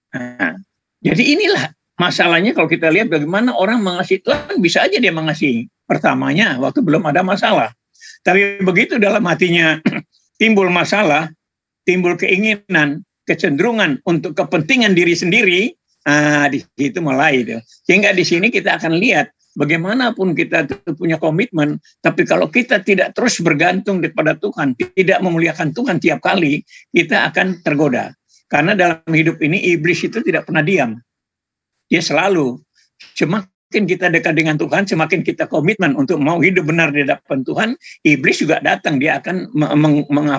Nah, jadi inilah masalahnya kalau kita lihat bagaimana orang mengasihi Tuhan, bisa aja dia mengasihi. Pertamanya waktu belum ada masalah. Tapi begitu dalam hatinya timbul masalah, timbul keinginan, kecenderungan untuk kepentingan diri sendiri, di situ mulai itu. Sehingga di sini kita akan lihat bagaimanapun kita punya komitmen, tapi kalau kita tidak terus bergantung kepada Tuhan, tidak memuliakan Tuhan tiap kali, kita akan tergoda. Karena dalam hidup ini iblis itu tidak pernah diam. Dia selalu, semakin kita dekat dengan Tuhan, semakin kita komitmen untuk mau hidup benar di hadapan Tuhan, iblis juga datang, dia akan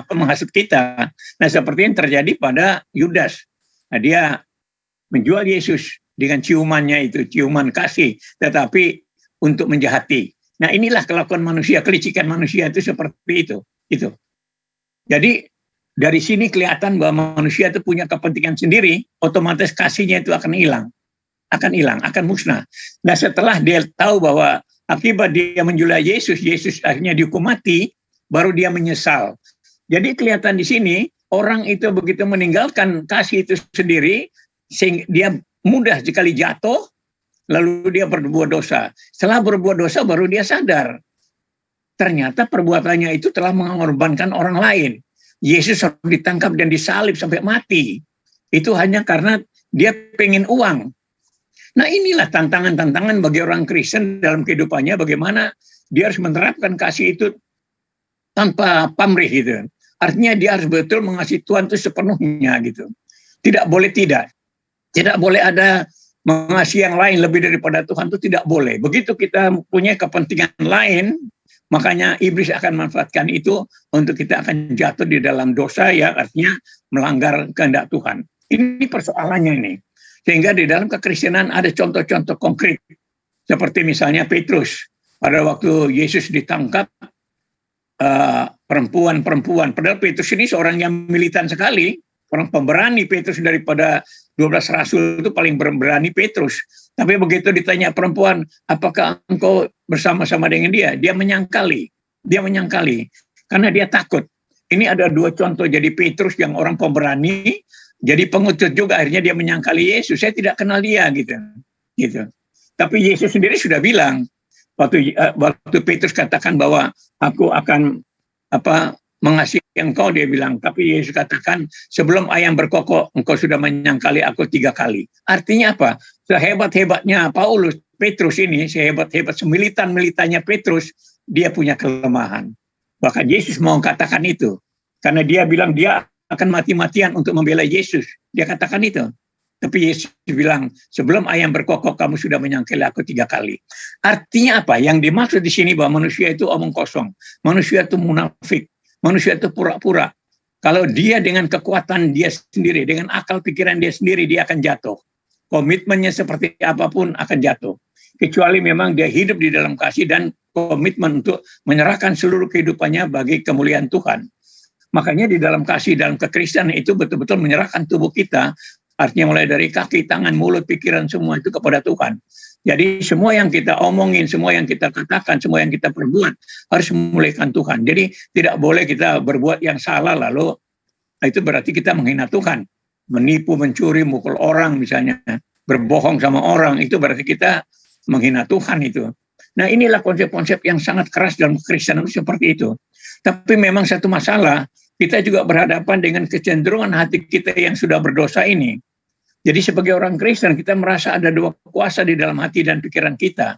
menghasut kita. Nah seperti yang terjadi pada Yudas. Nah, dia menjual Yesus dengan ciumannya itu, ciuman kasih, tetapi untuk menjahati. Nah inilah kelakuan manusia, kelicikan manusia itu seperti itu. Jadi dari sini kelihatan bahwa manusia itu punya kepentingan sendiri, otomatis kasihnya itu akan hilang, akan musnah. Nah setelah dia tahu bahwa akibat dia menjual Yesus akhirnya dihukum mati, baru dia menyesal. Jadi kelihatan di sini orang itu begitu meninggalkan kasih itu sendiri, sehingga dia mudah sekali jatuh, lalu dia berbuat dosa. Setelah berbuat dosa baru dia sadar, ternyata perbuatannya itu telah mengorbankan orang lain. Yesus harus ditangkap dan disalib sampai mati. Itu hanya karena dia pengen uang. Nah inilah tantangan-tantangan bagi orang Kristen dalam kehidupannya, bagaimana dia harus menerapkan kasih itu tanpa pamrih gitu. Artinya dia harus betul mengasihi Tuhan itu sepenuhnya gitu. Tidak boleh tidak. Tidak boleh ada mengasihi yang lain lebih daripada Tuhan, itu tidak boleh. Begitu kita punya kepentingan lain, makanya iblis akan manfaatkan itu untuk kita akan jatuh di dalam dosa, ya artinya melanggar kehendak Tuhan. Ini persoalannya ini. Sehingga di dalam kekristenan ada contoh-contoh konkret. Seperti misalnya Petrus. Pada waktu Yesus ditangkap, perempuan-perempuan. Padahal Petrus ini seorang yang militan sekali. Orang pemberani. Petrus daripada 12 rasul itu paling berani Petrus. Tapi begitu ditanya perempuan, apakah engkau bersama-sama dengan dia? Dia menyangkali. karena dia takut. Ini ada dua contoh, jadi Petrus yang orang pemberani, jadi pengecut juga, akhirnya dia menyangkali Yesus. Saya tidak kenal dia gitu. Tapi Yesus sendiri sudah bilang waktu Petrus katakan bahwa aku akan mengasihi engkau, dia bilang. Tapi Yesus katakan sebelum ayam berkokok engkau sudah menyangkali aku 3 kali. Artinya apa? Sehebat-hebatnya Petrus ini, sehebat-hebat semilitan-militannya Petrus, dia punya kelemahan. Bahkan Yesus mau katakan itu. Karena dia bilang dia akan mati-matian untuk membela Yesus. Dia katakan itu. Tapi Yesus bilang, sebelum ayam berkokok kamu sudah menyangkali aku 3 kali. Artinya apa? Yang dimaksud di sini bahwa manusia itu omong kosong. Manusia itu munafik. Manusia itu pura-pura. Kalau dia dengan kekuatan dia sendiri, dengan akal pikiran dia sendiri, dia akan jatuh. Komitmennya seperti apapun akan jatuh. Kecuali memang dia hidup di dalam kasih dan komitmen untuk menyerahkan seluruh kehidupannya bagi kemuliaan Tuhan. Makanya di dalam kasih, dalam kekristenan itu betul-betul menyerahkan tubuh kita, artinya mulai dari kaki, tangan, mulut, pikiran, semua itu kepada Tuhan. Jadi semua yang kita omongin, semua yang kita katakan, semua yang kita perbuat harus memuliakan Tuhan. Jadi tidak boleh kita berbuat yang salah lalu itu berarti kita menghina Tuhan. Menipu, mencuri, mukul orang misalnya, berbohong sama orang, itu berarti kita menghina Tuhan itu. Nah inilah konsep-konsep yang sangat keras dalam kekristenan seperti itu. Tapi memang satu masalah, kita juga berhadapan dengan kecenderungan hati kita yang sudah berdosa ini. Jadi sebagai orang Kristen kita merasa ada dua kuasa di dalam hati dan pikiran kita.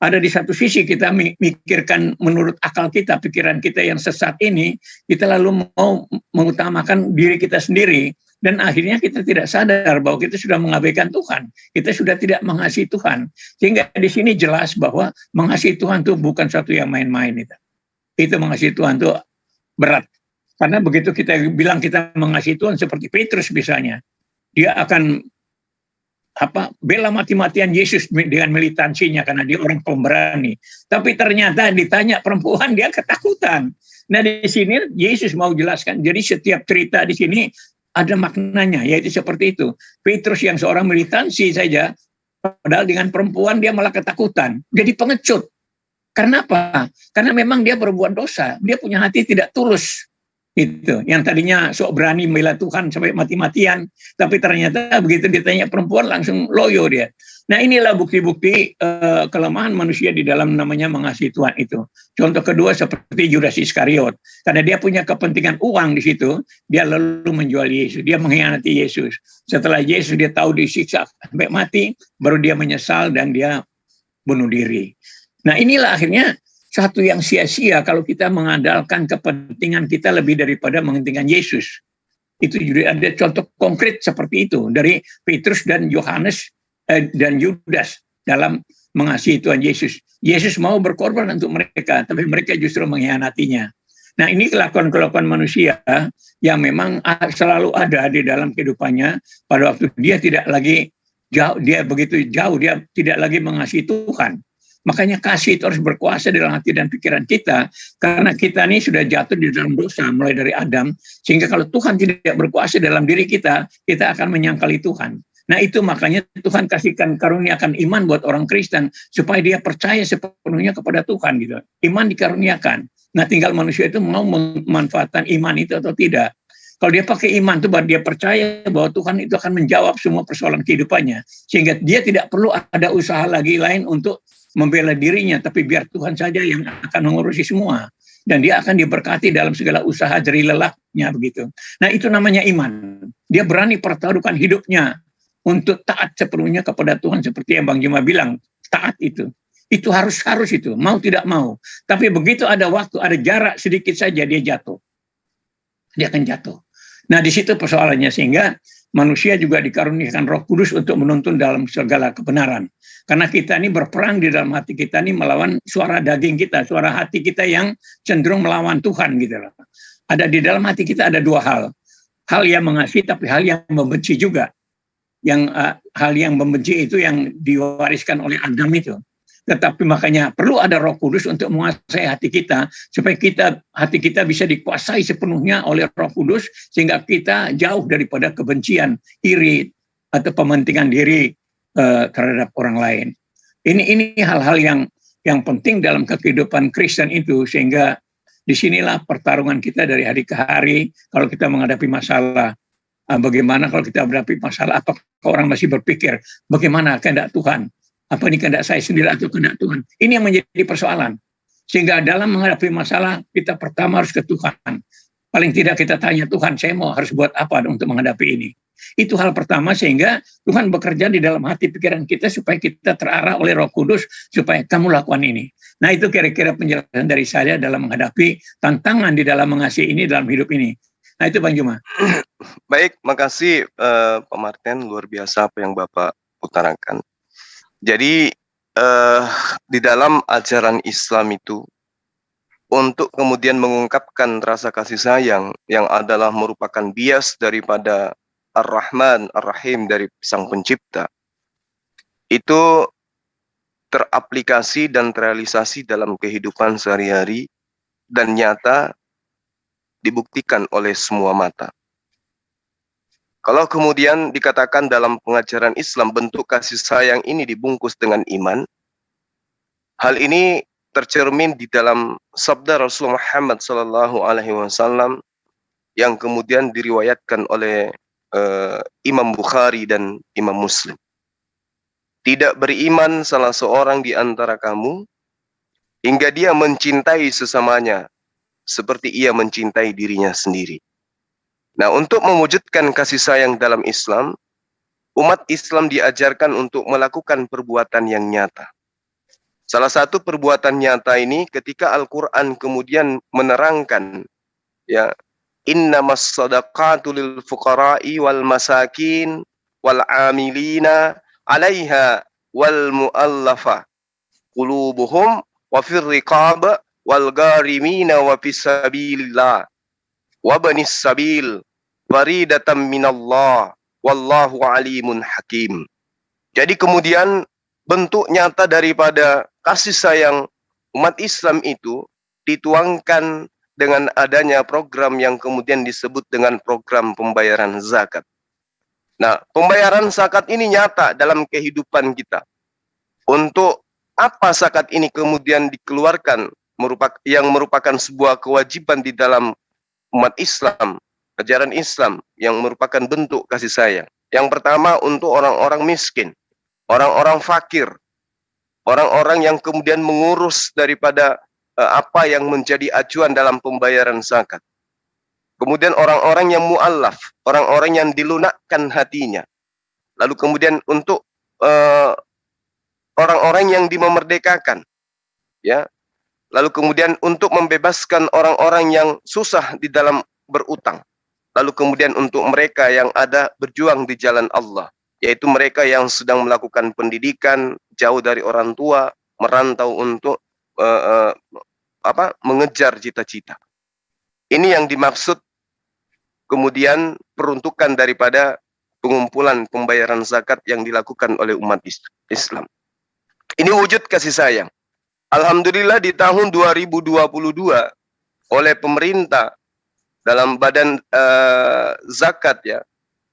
Ada di satu sisi kita mikirkan menurut akal kita, pikiran kita yang sesat ini, kita lalu mau mengutamakan diri kita sendiri. Dan akhirnya kita tidak sadar bahwa kita sudah mengabaikan Tuhan. Kita sudah tidak mengasihi Tuhan. Sehingga di sini jelas bahwa mengasihi Tuhan itu bukan satu yang main-main. Itu mengasihi Tuhan itu berat. Karena begitu kita bilang kita mengasihi Tuhan seperti Petrus misalnya, dia akan bela mati-matian Yesus dengan militansinya karena dia orang pemberani. Tapi ternyata ditanya perempuan dia ketakutan. Nah di sini Yesus mau jelaskan. Jadi setiap cerita di sini ada maknanya, yaitu seperti itu. Petrus yang seorang militansi saja, padahal dengan perempuan dia malah ketakutan. Jadi pengecut. Karena apa? Karena memang dia berbuat dosa. Dia punya hati tidak tulus. Itu yang tadinya sok berani membela Tuhan sampai mati-matian, tapi ternyata begitu ditanya perempuan langsung loyo dia. Nah inilah bukti-bukti kelemahan manusia di dalam namanya mengasihi Tuhan itu. Contoh kedua seperti Yudas Iskariot, karena dia punya kepentingan uang di situ, dia lalu menjual Yesus, dia mengkhianati Yesus. Setelah Yesus dia tahu disiksa sampai mati, baru dia menyesal dan dia bunuh diri. Nah inilah akhirnya satu yang sia-sia kalau kita mengandalkan kepentingan kita lebih daripada mengentingkan Yesus. Itu juga ada contoh konkret seperti itu dari Petrus dan Yohanes dan Yudas dalam mengasihi Tuhan Yesus. Yesus mau berkorban untuk mereka, tapi mereka justru mengkhianatinya. Nah ini kelakuan-kelakuan manusia yang memang selalu ada di dalam kehidupannya pada waktu dia tidak lagi jauh, dia begitu jauh, dia tidak lagi mengasihi Tuhan. Makanya kasih itu harus berkuasa dalam hati dan pikiran kita, karena kita ini sudah jatuh di dalam dosa mulai dari Adam, sehingga kalau Tuhan tidak berkuasa dalam diri kita, kita akan menyangkali Tuhan. Nah itu makanya Tuhan kasihkan karuniakan iman buat orang Kristen, supaya dia percaya sepenuhnya kepada Tuhan gitu. Iman dikaruniakan. Nah tinggal manusia itu mau memanfaatkan iman itu atau tidak. Kalau dia pakai iman itu baru dia percaya bahwa Tuhan itu akan menjawab semua persoalan kehidupannya, sehingga dia tidak perlu ada usaha lagi lain untuk membela dirinya, tapi biar Tuhan saja yang akan mengurusi semua. Dan dia akan diberkati dalam segala usaha jerih lelahnya begitu. Nah itu namanya iman. Dia berani pertaruhkan hidupnya untuk taat sepenuhnya kepada Tuhan, seperti yang Bang Juma bilang, taat itu. Itu harus itu, mau tidak mau. Tapi begitu ada waktu, ada jarak sedikit saja dia jatuh. Dia akan jatuh. Nah di situ persoalannya, sehingga manusia juga dikaruniakan Roh Kudus untuk menuntun dalam segala kebenaran. Karena kita ini berperang di dalam hati kita ini melawan suara daging kita, suara hati kita yang cenderung melawan Tuhan gitu loh. Ada di dalam hati kita ada dua hal. Hal yang mengasihi tapi hal yang membenci juga. Hal yang membenci itu yang diwariskan oleh Adam itu. Tetapi makanya perlu ada Roh Kudus untuk menguasai hati kita, supaya hati kita bisa dikuasai sepenuhnya oleh Roh Kudus, sehingga kita jauh daripada kebencian, iri, atau pementingan diri terhadap orang lain. Ini hal-hal yang penting dalam kehidupan Kristen itu, sehingga Disinilah pertarungan kita dari hari ke hari kalau kita menghadapi masalah. Bagaimana kalau kita menghadapi masalah, apakah orang masih berpikir bagaimana kehendak Tuhan? Apa ini kehendak saya sendiri atau kehendak Tuhan? Ini yang menjadi persoalan. Sehingga dalam menghadapi masalah, kita pertama harus ke Tuhan. Paling tidak kita tanya, Tuhan, saya mau harus buat apa untuk menghadapi ini? Itu hal pertama, sehingga Tuhan bekerja di dalam hati pikiran kita supaya kita terarah oleh Roh Kudus supaya kamu lakukan ini. Nah, itu kira-kira penjelasan dari saya dalam menghadapi tantangan di dalam mengasihi ini dalam hidup ini. Nah, itu Bang Juma. Baik, makasih Pak Martin, luar biasa apa yang Bapak utarakan. Jadi di dalam ajaran Islam itu, untuk kemudian mengungkapkan rasa kasih sayang yang adalah merupakan bias daripada Ar-Rahman, Ar-Rahim dari Sang Pencipta, itu teraplikasi dan terrealisasi dalam kehidupan sehari-hari dan nyata dibuktikan oleh semua mata. Kalau kemudian dikatakan dalam pengajaran Islam bentuk kasih sayang ini dibungkus dengan iman, hal ini tercermin di dalam sabda Rasul Muhammad SAW yang kemudian diriwayatkan oleh Imam Bukhari dan Imam Muslim. Tidak beriman salah seorang di antara kamu hingga dia mencintai sesamanya seperti ia mencintai dirinya sendiri. Nah, untuk mewujudkan kasih sayang dalam Islam, umat Islam diajarkan untuk melakukan perbuatan yang nyata. Salah satu perbuatan nyata ini ketika Al-Quran kemudian menerangkan, ya, innamas sadaqatu lil fuqara'i wal masakin wal amilina 'alaiha wal mu'allafa qulubuhum wa fir riqab wal garimina wa fisabilillah wa banis sabil faridatan minallah wallahu alimun hakim. Jadi kemudian bentuk nyata daripada kasih sayang umat Islam itu dituangkan dengan adanya program yang kemudian disebut dengan program pembayaran zakat. Nah, pembayaran zakat ini nyata dalam kehidupan kita. Untuk apa zakat ini kemudian dikeluarkan yang merupakan sebuah kewajiban di dalam umat Islam, ajaran Islam yang merupakan bentuk kasih sayang. Yang pertama untuk orang-orang miskin, orang-orang fakir, orang-orang yang kemudian mengurus daripada apa yang menjadi acuan dalam pembayaran zakat. Kemudian orang-orang yang mu'allaf, orang-orang yang dilunakkan hatinya. Lalu kemudian untuk orang-orang yang dimerdekakan, ya. Lalu kemudian untuk membebaskan orang-orang yang susah di dalam berutang. Lalu kemudian untuk mereka yang ada berjuang di jalan Allah, yaitu mereka yang sedang melakukan pendidikan jauh dari orang tua, merantau untuk mengejar cita-cita. Ini yang dimaksud kemudian peruntukan daripada pengumpulan pembayaran zakat yang dilakukan oleh umat Islam. Ini wujud kasih sayang. Alhamdulillah di tahun 2022 oleh pemerintah dalam badan zakat, ya,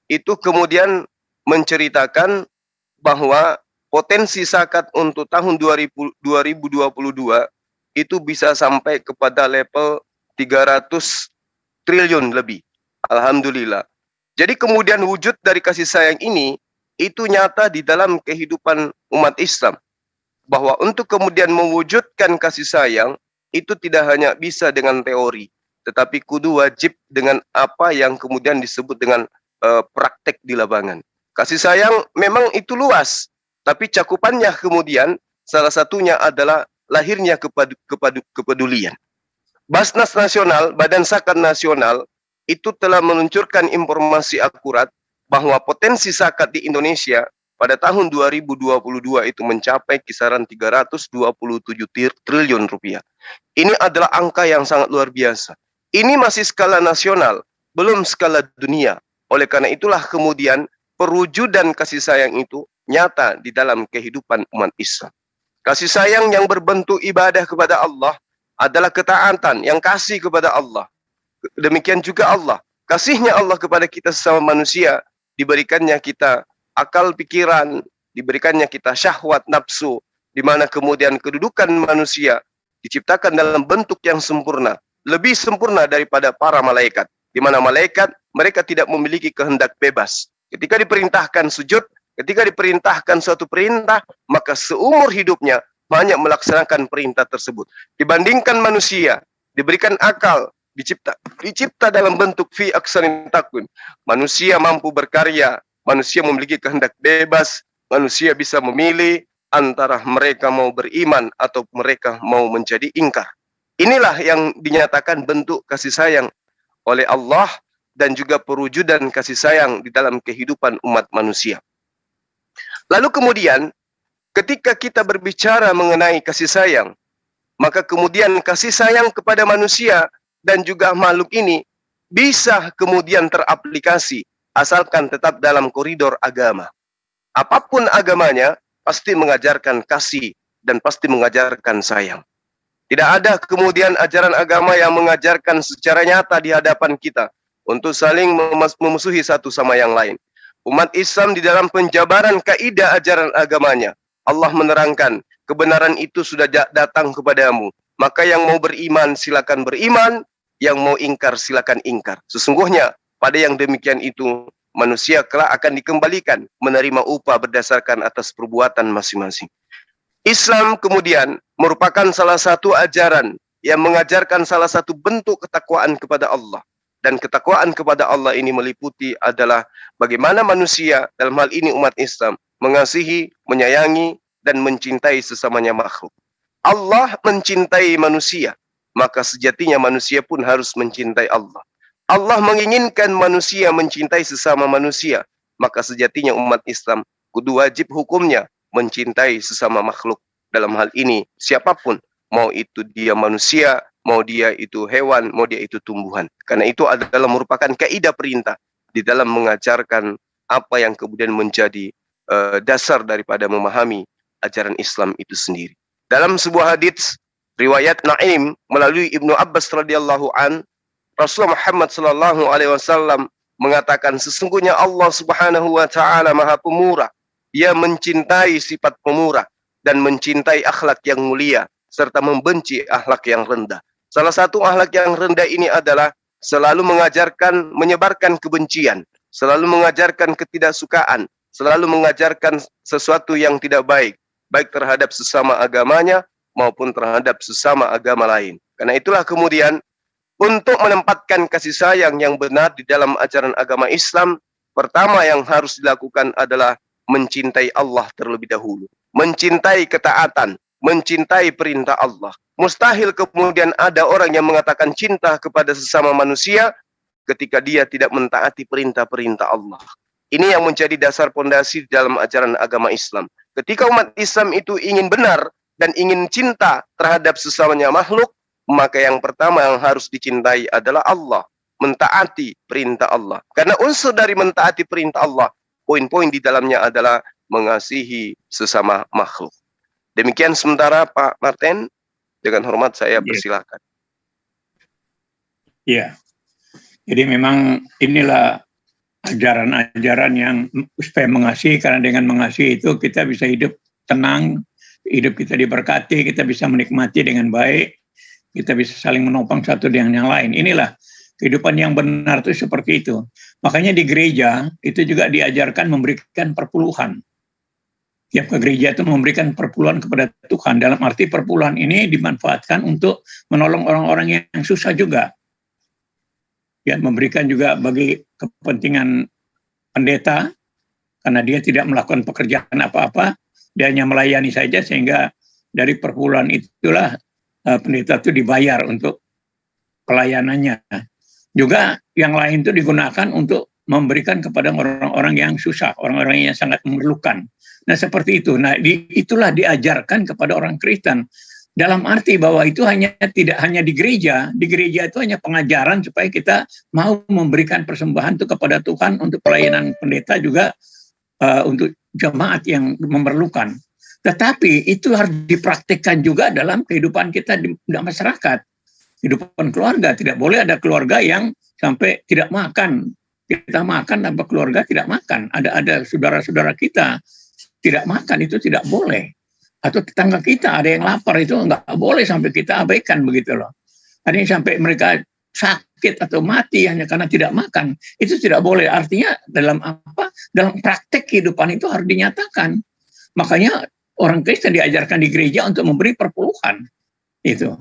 itu kemudian menceritakan bahwa potensi zakat untuk tahun 2022 itu bisa sampai kepada level 300 triliun lebih. Alhamdulillah. Jadi kemudian wujud dari kasih sayang ini itu nyata di dalam kehidupan umat Islam. Bahwa untuk kemudian mewujudkan kasih sayang itu tidak hanya bisa dengan teori, tetapi kudu wajib dengan apa yang kemudian disebut dengan praktek di lapangan. Kasih sayang memang itu luas, tapi cakupannya kemudian salah satunya adalah lahirnya kepedulian. Basnas Nasional, Badan Zakat Nasional, itu telah meluncurkan informasi akurat bahwa potensi zakat di Indonesia pada tahun 2022 itu mencapai kisaran 327 triliun rupiah. Ini adalah angka yang sangat luar biasa. Ini masih skala nasional, belum skala dunia. Oleh karena itulah kemudian perwujudan kasih sayang itu nyata di dalam kehidupan umat Islam. Kasih sayang yang berbentuk ibadah kepada Allah adalah ketaatan yang kasih kepada Allah. Demikian juga Allah. Kasihnya Allah kepada kita sesama manusia, diberikannya kita akal pikiran, diberikannya kita syahwat nafsu, di mana kemudian kedudukan manusia diciptakan dalam bentuk yang sempurna. lebih sempurna daripada para malaikat. Di mana malaikat mereka tidak memiliki kehendak bebas. Ketika diperintahkan sujud, ketika diperintahkan suatu perintah, maka seumur hidupnya hanya melaksanakan perintah tersebut. Dibandingkan manusia, diberikan akal, dicipta dalam bentuk fi aksarin takwim. Manusia mampu berkarya, manusia memiliki kehendak bebas, manusia bisa memilih antara mereka mau beriman atau mereka mau menjadi ingkar. Inilah yang dinyatakan bentuk kasih sayang oleh Allah dan juga perwujudan kasih sayang di dalam kehidupan umat manusia. Lalu kemudian ketika kita berbicara mengenai kasih sayang, maka kemudian kasih sayang kepada manusia dan juga makhluk ini bisa kemudian teraplikasi asalkan tetap dalam koridor agama. Apapun agamanya pasti mengajarkan kasih dan pasti mengajarkan sayang. Tidak ada kemudian ajaran agama yang mengajarkan secara nyata di hadapan kita untuk saling memusuhi satu sama yang lain. Umat Islam di dalam penjabaran kaidah ajaran agamanya, Allah menerangkan kebenaran itu sudah datang kepadamu. Maka yang mau beriman silakan beriman, yang mau ingkar silakan ingkar. Sesungguhnya pada yang demikian itu manusia kelak akan dikembalikan menerima upah berdasarkan atas perbuatan masing-masing. Islam kemudian merupakan salah satu ajaran yang mengajarkan salah satu bentuk ketakwaan kepada Allah. Dan ketakwaan kepada Allah ini meliputi adalah bagaimana manusia, dalam hal ini umat Islam, mengasihi, menyayangi, dan mencintai sesamanya makhluk. Allah mencintai manusia, maka sejatinya manusia pun harus mencintai Allah. Allah menginginkan manusia mencintai sesama manusia, maka sejatinya umat Islam kudu wajib hukumnya mencintai sesama makhluk. Dalam hal ini siapapun, mau itu dia manusia, mau dia itu hewan, mau dia itu tumbuhan. Karena itu adalah merupakan kaidah perintah di dalam mengajarkan apa yang kemudian menjadi dasar daripada memahami ajaran Islam itu sendiri. Dalam sebuah hadits riwayat Naim melalui Ibnu Abbas radhiyallahu an, Rasulullah Muhammad sallallahu alaihi wasallam mengatakan sesungguhnya Allah Subhanahu wa taala Maha Pemurah. Dia mencintai sifat pemurah dan mencintai akhlak yang mulia serta membenci akhlak yang rendah. Salah satu akhlak yang rendah ini adalah selalu mengajarkan menyebarkan kebencian, selalu mengajarkan ketidaksukaan, selalu mengajarkan sesuatu yang tidak baik, baik terhadap sesama agamanya maupun terhadap sesama agama lain. Karena itulah kemudian untuk menempatkan kasih sayang yang benar di dalam ajaran agama Islam, pertama yang harus dilakukan adalah mencintai Allah terlebih dahulu. Mencintai ketaatan, mencintai perintah Allah. Mustahil kemudian ada orang yang mengatakan cinta kepada sesama manusia ketika dia tidak mentaati perintah-perintah Allah. Ini yang menjadi dasar pondasi dalam ajaran agama Islam. Ketika umat Islam itu ingin benar dan ingin cinta terhadap sesamanya makhluk, maka yang pertama yang harus dicintai adalah Allah. Mentaati perintah Allah. Karena unsur dari mentaati perintah Allah, poin-poin di dalamnya adalah mengasihi sesama makhluk. Demikian sementara Pak Martin, dengan hormat saya persilahkan. Ya, jadi memang inilah ajaran-ajaran yang supaya mengasihi, karena dengan mengasihi itu kita bisa hidup tenang, hidup kita diberkati, kita bisa menikmati dengan baik, kita bisa saling menopang satu dengan yang lain. Inilah kehidupan yang benar itu seperti itu. Makanya di gereja itu juga diajarkan memberikan perpuluhan. Tiap ke gereja itu memberikan perpuluhan kepada Tuhan. Dalam arti perpuluhan ini dimanfaatkan untuk menolong orang-orang yang susah juga. Ya, memberikan juga bagi kepentingan pendeta, karena dia tidak melakukan pekerjaan apa-apa, dia hanya melayani saja, sehingga dari perpuluhan itulah pendeta itu dibayar untuk pelayanannya. Juga yang lain itu digunakan untuk memberikan kepada orang-orang yang susah, orang-orang yang sangat memerlukan. Nah seperti itu. Nah itulah diajarkan kepada orang Kristen. Dalam arti bahwa itu tidak hanya di gereja itu hanya pengajaran supaya kita mau memberikan persembahan itu kepada Tuhan untuk pelayanan pendeta juga untuk jemaat yang memerlukan. Tetapi itu harus dipraktikkan juga dalam kehidupan kita di masyarakat. Kehidupan keluarga, tidak boleh ada keluarga yang sampai tidak makan. Kita makan tanpa keluarga tidak makan. Ada saudara-saudara kita tidak makan, itu tidak boleh. Atau tetangga kita ada yang lapar, itu nggak boleh sampai kita abaikan begitu loh. Ada yang sampai mereka sakit atau mati hanya karena tidak makan. Itu tidak boleh. Artinya dalam apa? Dalam praktek kehidupan itu harus dinyatakan. Makanya orang Kristen diajarkan di gereja untuk memberi perpuluhan. Itu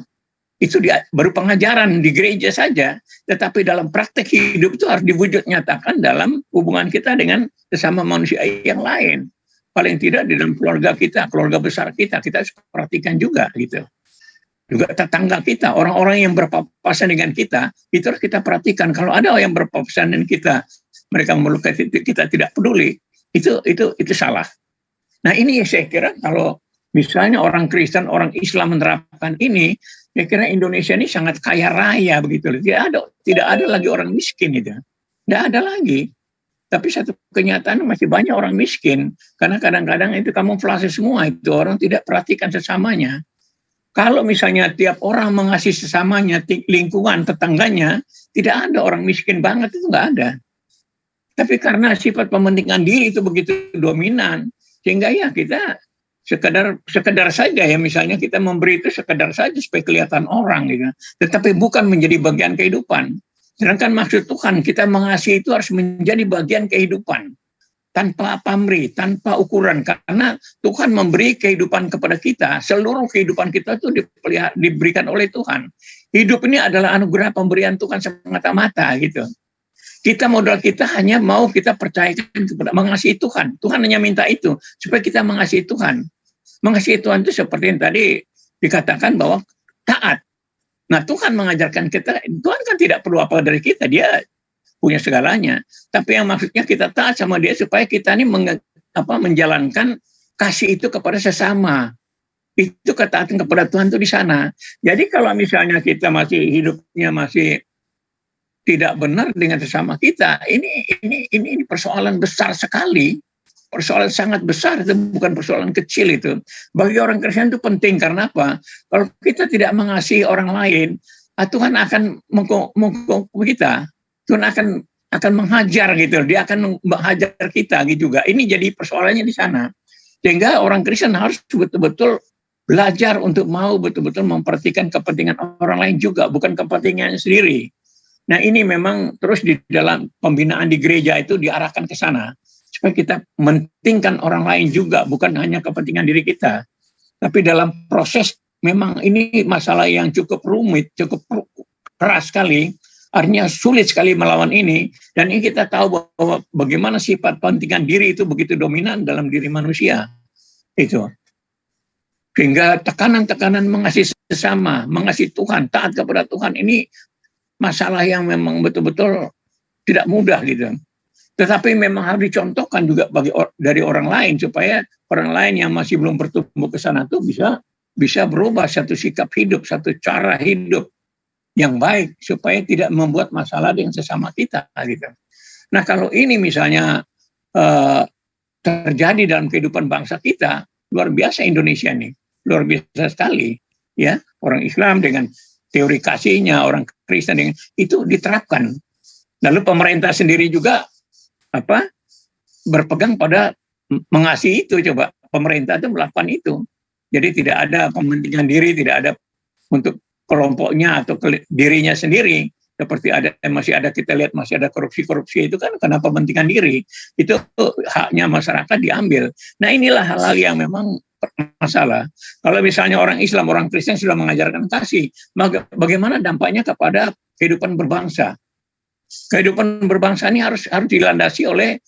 baru pengajaran di gereja saja, tetapi dalam praktek hidup itu harus diwujud nyatakan dalam hubungan kita dengan sesama manusia yang lain. Paling tidak di dalam keluarga kita, keluarga besar kita harus perhatikan juga gitu. Juga tetangga kita, orang-orang yang berpapasan dengan kita, itu harus kita perhatikan. Kalau ada yang berpapasan dengan kita, mereka melukai kita tidak peduli, itu salah. Nah ini saya kira kalau misalnya orang Kristen, orang Islam menerapkan ini, saya kira Indonesia ini sangat kaya raya begitu. Tidak ada lagi orang miskin itu. Tidak ada lagi. Tapi satu kenyataan masih banyak orang miskin. Karena kadang-kadang itu kamuflase semua itu. Orang tidak perhatikan sesamanya. Kalau misalnya tiap orang mengasihi sesamanya, lingkungan, tetangganya, tidak ada orang miskin banget, itu nggak ada. Tapi karena sifat pementingan diri itu begitu dominan, sehingga ya kita sekedar saja ya, misalnya kita memberi itu sekedar saja supaya kelihatan orang gitu. Tetapi bukan menjadi bagian kehidupan. Sedangkan maksud Tuhan kita mengasihi itu harus menjadi bagian kehidupan. Tanpa pamrih, tanpa ukuran. Karena Tuhan memberi kehidupan kepada kita. Seluruh kehidupan kita itu diberikan oleh Tuhan. Hidup ini adalah anugerah pemberian Tuhan semata-mata gitu. Modal kita hanya mau kita percayakan kepada mengasihi Tuhan. Tuhan hanya minta itu supaya kita mengasihi Tuhan. Mengasihi Tuhan itu seperti yang tadi dikatakan bahwa taat. Nah Tuhan mengajarkan kita, Tuhan kan tidak perlu apa dari kita, dia punya segalanya. Tapi yang maksudnya kita taat sama dia supaya kita ini menjalankan kasih itu kepada sesama. Itu ketaatan kepada Tuhan itu di sana. Jadi kalau misalnya kita masih hidupnya masih tidak benar dengan sesama kita, ini persoalan besar sekali. Persoalan sangat besar, itu bukan persoalan kecil itu. Bagi orang Kristen itu penting, karena apa? Kalau kita tidak mengasihi orang lain, Tuhan akan menghukum kita. Tuhan akan menghajar gitu, dia akan menghajar kita gitu juga. Ini jadi persoalannya di sana. Sehingga orang Kristen harus betul-betul belajar untuk mau betul-betul memperhatikan kepentingan orang lain juga, bukan kepentingannya sendiri. Nah ini memang terus di dalam pembinaan di gereja itu diarahkan ke sana. Supaya kita mementingkan orang lain juga, bukan hanya kepentingan diri kita. Tapi dalam proses memang ini masalah yang cukup rumit, cukup keras sekali. Artinya sulit sekali melawan ini. Dan ini kita tahu bahwa bagaimana sifat kepentingan diri itu begitu dominan dalam diri manusia. Itu. Sehingga tekanan-tekanan mengasihi sesama, mengasihi Tuhan, taat kepada Tuhan, ini masalah yang memang betul-betul tidak mudah gitu. Tetapi memang harus dicontohkan juga dari orang lain, supaya orang lain yang masih belum bertumbuh ke sana itu bisa berubah satu sikap hidup, satu cara hidup yang baik, supaya tidak membuat masalah dengan sesama kita gitu. Nah kalau ini misalnya terjadi dalam kehidupan bangsa kita, luar biasa Indonesia ini, luar biasa sekali ya. Orang Islam dengan teori kasihnya, orang Kristen dengan itu diterapkan. Lalu pemerintah sendiri juga berpegang pada mengasihi itu. Coba pemerintah itu melakukan itu. Jadi tidak ada kepentingan diri, tidak ada untuk kelompoknya atau dirinya sendiri. Seperti masih ada kita lihat masih ada korupsi itu kan karena kepentingan diri. Itu haknya masyarakat diambil. Nah inilah hal-hal yang memang masalah. Kalau misalnya orang Islam, orang Kristen sudah mengajarkan kasih, bagaimana dampaknya kepada kehidupan berbangsa? Kehidupan berbangsa ini harus dilandasi oleh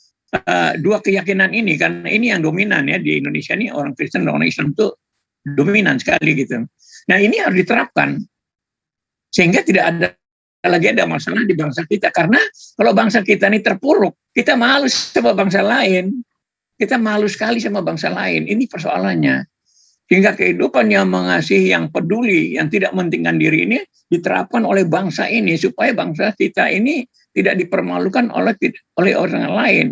dua keyakinan ini, karena ini yang dominan ya di Indonesia ini. Orang Kristen dan orang Islam itu dominan sekali gitu. Nah ini harus diterapkan sehingga tidak ada masalah di bangsa kita. Karena kalau bangsa kita ini terpuruk, kita malu sama bangsa lain, kita malu sekali sama bangsa lain. Ini persoalannya. Sehingga kehidupan yang mengasihi, yang peduli, yang tidak mementingkan diri ini diterapkan oleh bangsa ini, supaya bangsa kita ini tidak dipermalukan oleh orang lain.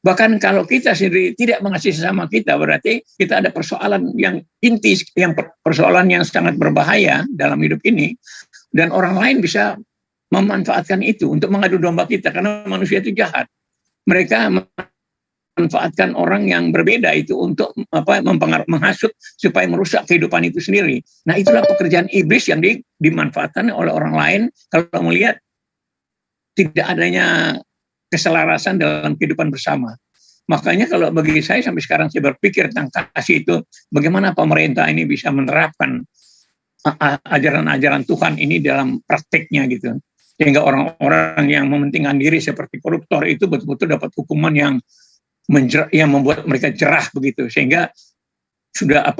Bahkan kalau kita sendiri tidak mengasihi sesama kita, berarti kita ada persoalan yang inti, persoalan yang sangat berbahaya dalam hidup ini. Dan orang lain bisa memanfaatkan itu untuk mengadu domba kita, karena manusia itu jahat. Mereka memanfaatkan orang yang berbeda itu untuk menghasut supaya merusak kehidupan itu sendiri. Nah, itulah pekerjaan iblis yang dimanfaatkan oleh orang lain kalau melihat tidak adanya keselarasan dalam kehidupan bersama. Makanya kalau bagi saya sampai sekarang saya berpikir tentang kasih itu, bagaimana pemerintah ini bisa menerapkan ajaran-ajaran Tuhan ini dalam prakteknya gitu. Sehingga orang-orang yang mementingkan diri seperti koruptor itu betul-betul dapat hukuman yang membuat mereka jerah begitu. Sehingga sudah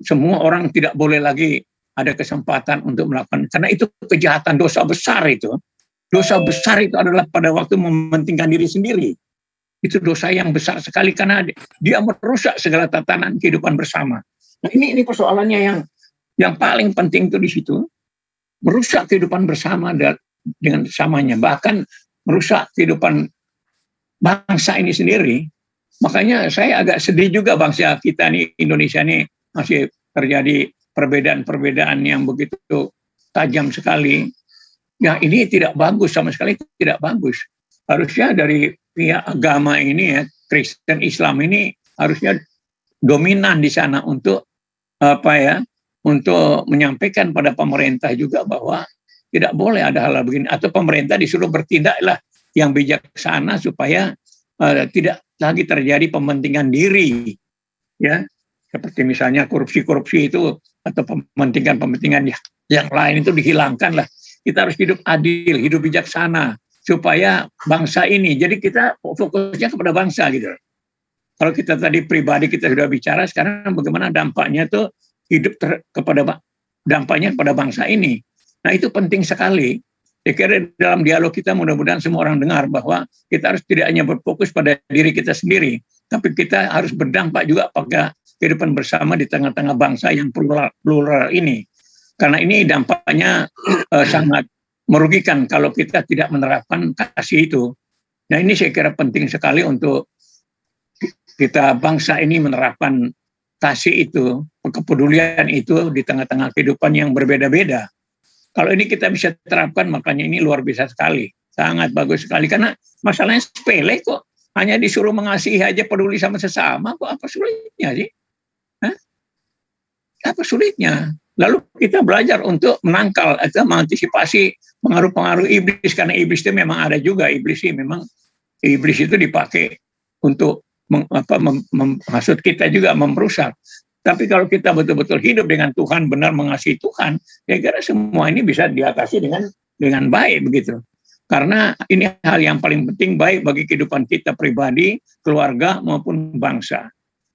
semua orang tidak boleh lagi ada kesempatan untuk melakukan, karena itu kejahatan, dosa besar itu. Dosa besar itu adalah pada waktu mementingkan diri sendiri. Itu dosa yang besar sekali karena dia merusak segala tatanan kehidupan bersama. Nah, ini persoalannya yang paling penting itu di situ, merusak kehidupan bersama dengan samanya, bahkan merusak kehidupan bangsa ini sendiri. Makanya saya agak sedih juga bangsa kita nih, Indonesia nih masih terjadi perbedaan-perbedaan yang begitu tajam sekali. Ya, ini tidak bagus, sama sekali tidak bagus. Harusnya dari pihak agama ini ya, Kristen Islam ini harusnya dominan di sana untuk untuk menyampaikan pada pemerintah juga bahwa tidak boleh ada hal begini, atau pemerintah disuruh bertindaklah yang bijaksana supaya tidak lagi terjadi pementingan diri, ya, seperti misalnya korupsi itu atau pementingan yang lain itu dihilangkan lah. Kita harus hidup adil, hidup bijaksana supaya bangsa ini. Jadi kita fokusnya kepada bangsa gitu. Kalau kita tadi pribadi kita sudah bicara, sekarang bagaimana dampaknya tuh hidup dampaknya kepada bangsa ini. Nah, itu penting sekali. Saya kira dalam dialog kita mudah-mudahan semua orang dengar bahwa kita harus tidak hanya berfokus pada diri kita sendiri, tapi kita harus berdampak juga pada kehidupan bersama di tengah-tengah bangsa yang plural ini. Karena ini dampaknya sangat merugikan kalau kita tidak menerapkan kasih itu. Nah, ini saya kira penting sekali untuk kita bangsa ini menerapkan kasih itu, kepedulian itu di tengah-tengah kehidupan yang berbeda-beda. Kalau ini kita bisa terapkan, makanya ini luar biasa sekali. Sangat bagus sekali. Karena masalahnya sepele kok. Hanya disuruh mengasihi aja, peduli sama sesama. Kok apa sulitnya sih? Hah? Apa sulitnya? Lalu kita belajar untuk menangkal atau mengantisipasi pengaruh-pengaruh iblis. Karena iblis itu memang ada juga. Iblis itu dipakai untuk menghasut kita juga, merusak. Tapi kalau kita betul-betul hidup dengan Tuhan, benar mengasihi Tuhan, saya kira semua ini bisa diatasi dengan baik begitu. Karena ini hal yang paling penting, baik bagi kehidupan kita pribadi, keluarga maupun bangsa.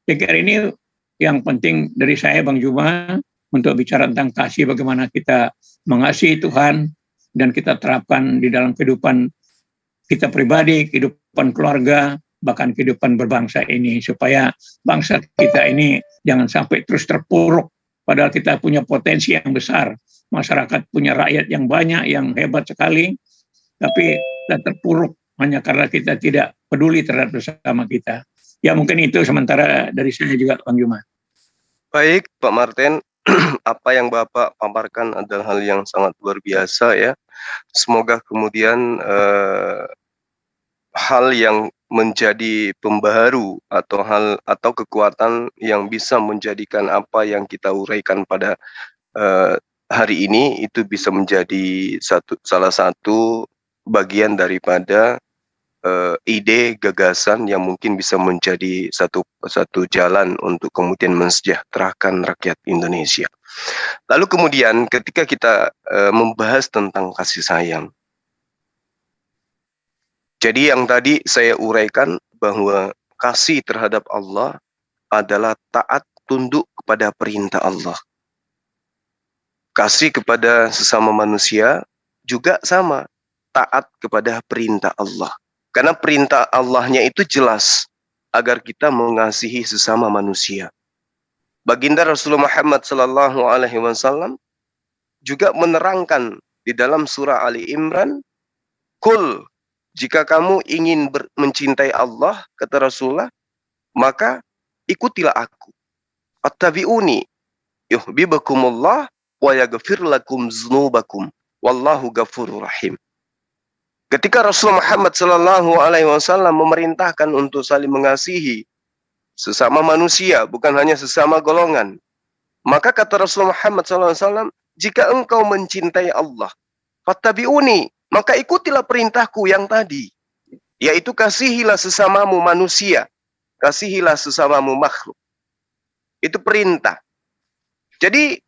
Saya kira ini yang penting dari saya, Bang Juma, untuk bicara tentang kasih, bagaimana kita mengasihi Tuhan dan kita terapkan di dalam kehidupan kita pribadi, kehidupan keluarga, bahkan kehidupan berbangsa ini, supaya bangsa kita ini jangan sampai terus terpuruk, padahal kita punya potensi yang besar, masyarakat punya rakyat yang banyak, yang hebat sekali, tapi kita terpuruk hanya karena kita tidak peduli terhadap bersama kita. Ya, mungkin itu sementara dari saya juga, Bang Juma. Baik, Pak Martin, apa yang Bapak paparkan adalah hal yang sangat luar biasa ya. Semoga kemudian hal yang menjadi pembaharu atau kekuatan yang bisa menjadikan apa yang kita uraikan pada hari ini itu bisa menjadi salah satu bagian daripada ide gagasan yang mungkin bisa menjadi satu jalan untuk kemudian mensejahterakan rakyat Indonesia. Lalu kemudian ketika kita membahas tentang kasih sayang, jadi yang tadi saya uraikan bahwa kasih terhadap Allah adalah taat tunduk kepada perintah Allah. Kasih kepada sesama manusia juga sama, taat kepada perintah Allah. Karena perintah Allahnya itu jelas, agar kita mengasihi sesama manusia. Baginda Rasulullah Muhammad SAW juga menerangkan di dalam surah Ali Imran, "Qul, jika kamu ingin mencintai Allah," kata Rasulullah, "maka ikutilah aku. Attabi'uni yuhibbukumullah wa yaghfir lakum dzunubakum wallahu ghafurur rahim." Ketika Rasulullah Muhammad Sallallahu Alaihi Wasallam memerintahkan untuk saling mengasihi sesama manusia, bukan hanya sesama golongan, maka kata Rasulullah Muhammad Sallallahu Alaihi Wasallam, jika engkau mencintai Allah, fattabi'uni, maka ikutilah perintahku yang tadi, yaitu kasihilah sesamamu manusia, kasihilah sesamamu makhluk. Itu perintah. Jadi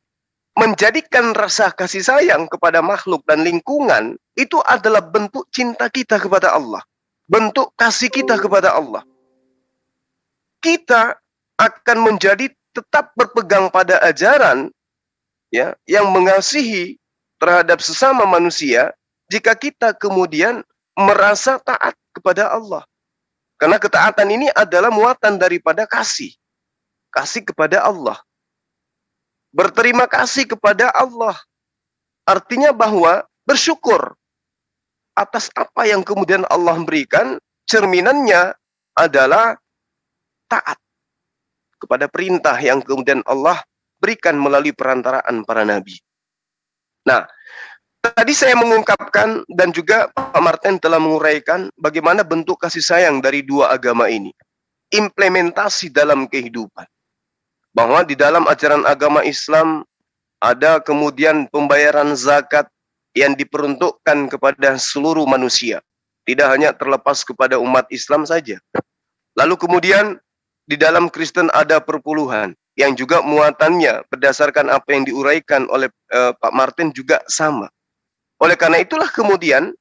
menjadikan rasa kasih sayang kepada makhluk dan lingkungan itu adalah bentuk cinta kita kepada Allah, bentuk kasih kita kepada Allah. Kita akan menjadi tetap berpegang pada ajaran ya yang mengasihi terhadap sesama manusia jika kita kemudian merasa taat kepada Allah. Karena ketaatan ini adalah muatan daripada kasih kepada Allah. Berterima kasih kepada Allah. Artinya bahwa bersyukur atas apa yang kemudian Allah berikan, cerminannya adalah taat kepada perintah yang kemudian Allah berikan melalui perantaraan para nabi. Nah, tadi saya mengungkapkan dan juga Pak Martin telah menguraikan bagaimana bentuk kasih sayang dari dua agama ini. Implementasi dalam kehidupan. Bahwa di dalam ajaran agama Islam ada kemudian pembayaran zakat yang diperuntukkan kepada seluruh manusia. Tidak hanya terlepas kepada umat Islam saja. Lalu kemudian di dalam Kristen ada perpuluhan yang juga muatannya berdasarkan apa yang diuraikan oleh Pak Martin juga sama. Oleh karena itulah kemudian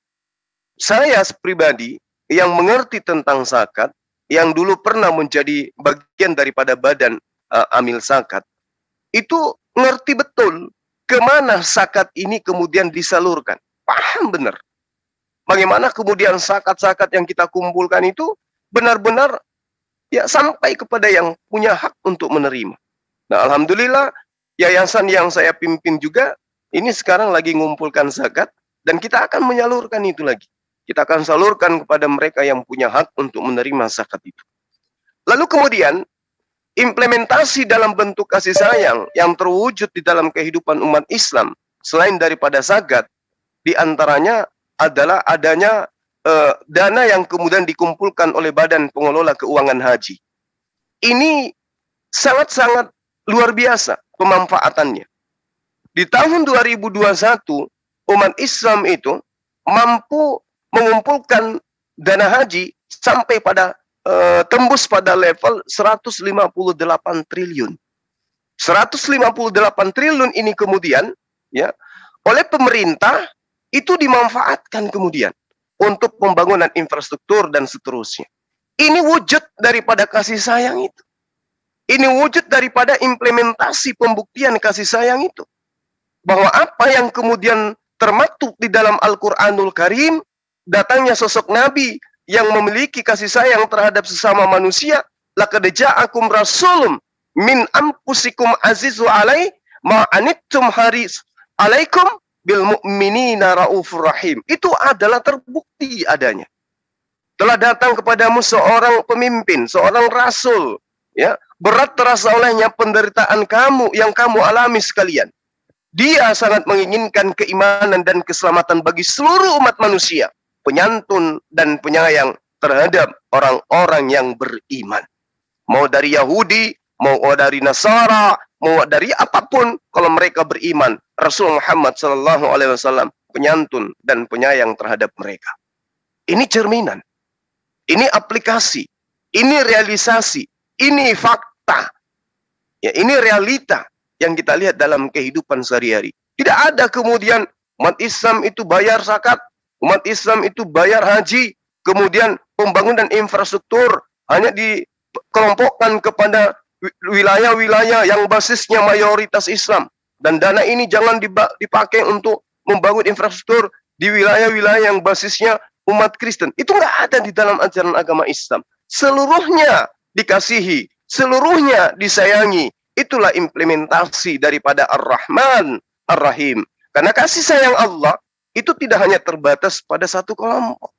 saya pribadi yang mengerti tentang zakat, yang dulu pernah menjadi bagian daripada badan amil zakat, itu ngerti betul kemana zakat ini kemudian disalurkan. Paham benar. Bagaimana kemudian zakat-zakat yang kita kumpulkan itu benar-benar ya sampai kepada yang punya hak untuk menerima. Nah, alhamdulillah yayasan yang saya pimpin juga ini sekarang lagi ngumpulkan zakat dan kita akan menyalurkan itu lagi. Kita akan salurkan kepada mereka yang punya hak untuk menerima zakat itu. Lalu kemudian implementasi dalam bentuk kasih sayang yang terwujud di dalam kehidupan umat Islam selain daripada zakat, diantaranya adalah adanya dana yang kemudian dikumpulkan oleh Badan Pengelola Keuangan Haji. Ini sangat-sangat luar biasa pemanfaatannya. Di tahun 2021 umat Islam itu mampu mengumpulkan dana haji sampai pada tembus pada level 158 triliun. 158 triliun ini kemudian ya oleh pemerintah itu dimanfaatkan kemudian untuk pembangunan infrastruktur dan seterusnya. Ini wujud daripada kasih sayang itu. Ini wujud daripada implementasi pembuktian kasih sayang itu. Bahwa apa yang kemudian termaktub di dalam Al-Qur'anul Karim, datangnya sosok Nabi yang memiliki kasih sayang terhadap sesama manusia, laqad ja'akum rasulun min anfusikum azizu alai ma anittum haris alaikum bil mu'minina raufur rahim. Itu adalah terbukti adanya. Telah datang kepadamu seorang pemimpin, seorang rasul, ya, berat terasa olehnya penderitaan kamu yang kamu alami sekalian. Dia sangat menginginkan keimanan dan keselamatan bagi seluruh umat manusia, penyantun dan penyayang terhadap orang-orang yang beriman. Mau dari Yahudi, mau dari Nasara, mau dari apapun, kalau mereka beriman, Rasul Muhammad SAW penyantun dan penyayang terhadap mereka. Ini cerminan, ini aplikasi, ini realisasi, ini fakta, ya, ini realita yang kita lihat dalam kehidupan sehari-hari. Tidak ada kemudian umat Islam itu bayar zakat, umat Islam itu bayar haji, kemudian pembangunan infrastruktur hanya dikelompokkan kepada wilayah-wilayah yang basisnya mayoritas Islam. Dan dana ini jangan dipakai untuk membangun infrastruktur di wilayah-wilayah yang basisnya umat Kristen. Itu nggak ada di dalam ajaran agama Islam. Seluruhnya dikasihi, seluruhnya disayangi. Itulah implementasi daripada Ar-Rahman, Ar-Rahim. Karena kasih sayang Allah itu tidak hanya terbatas pada satu kelompok.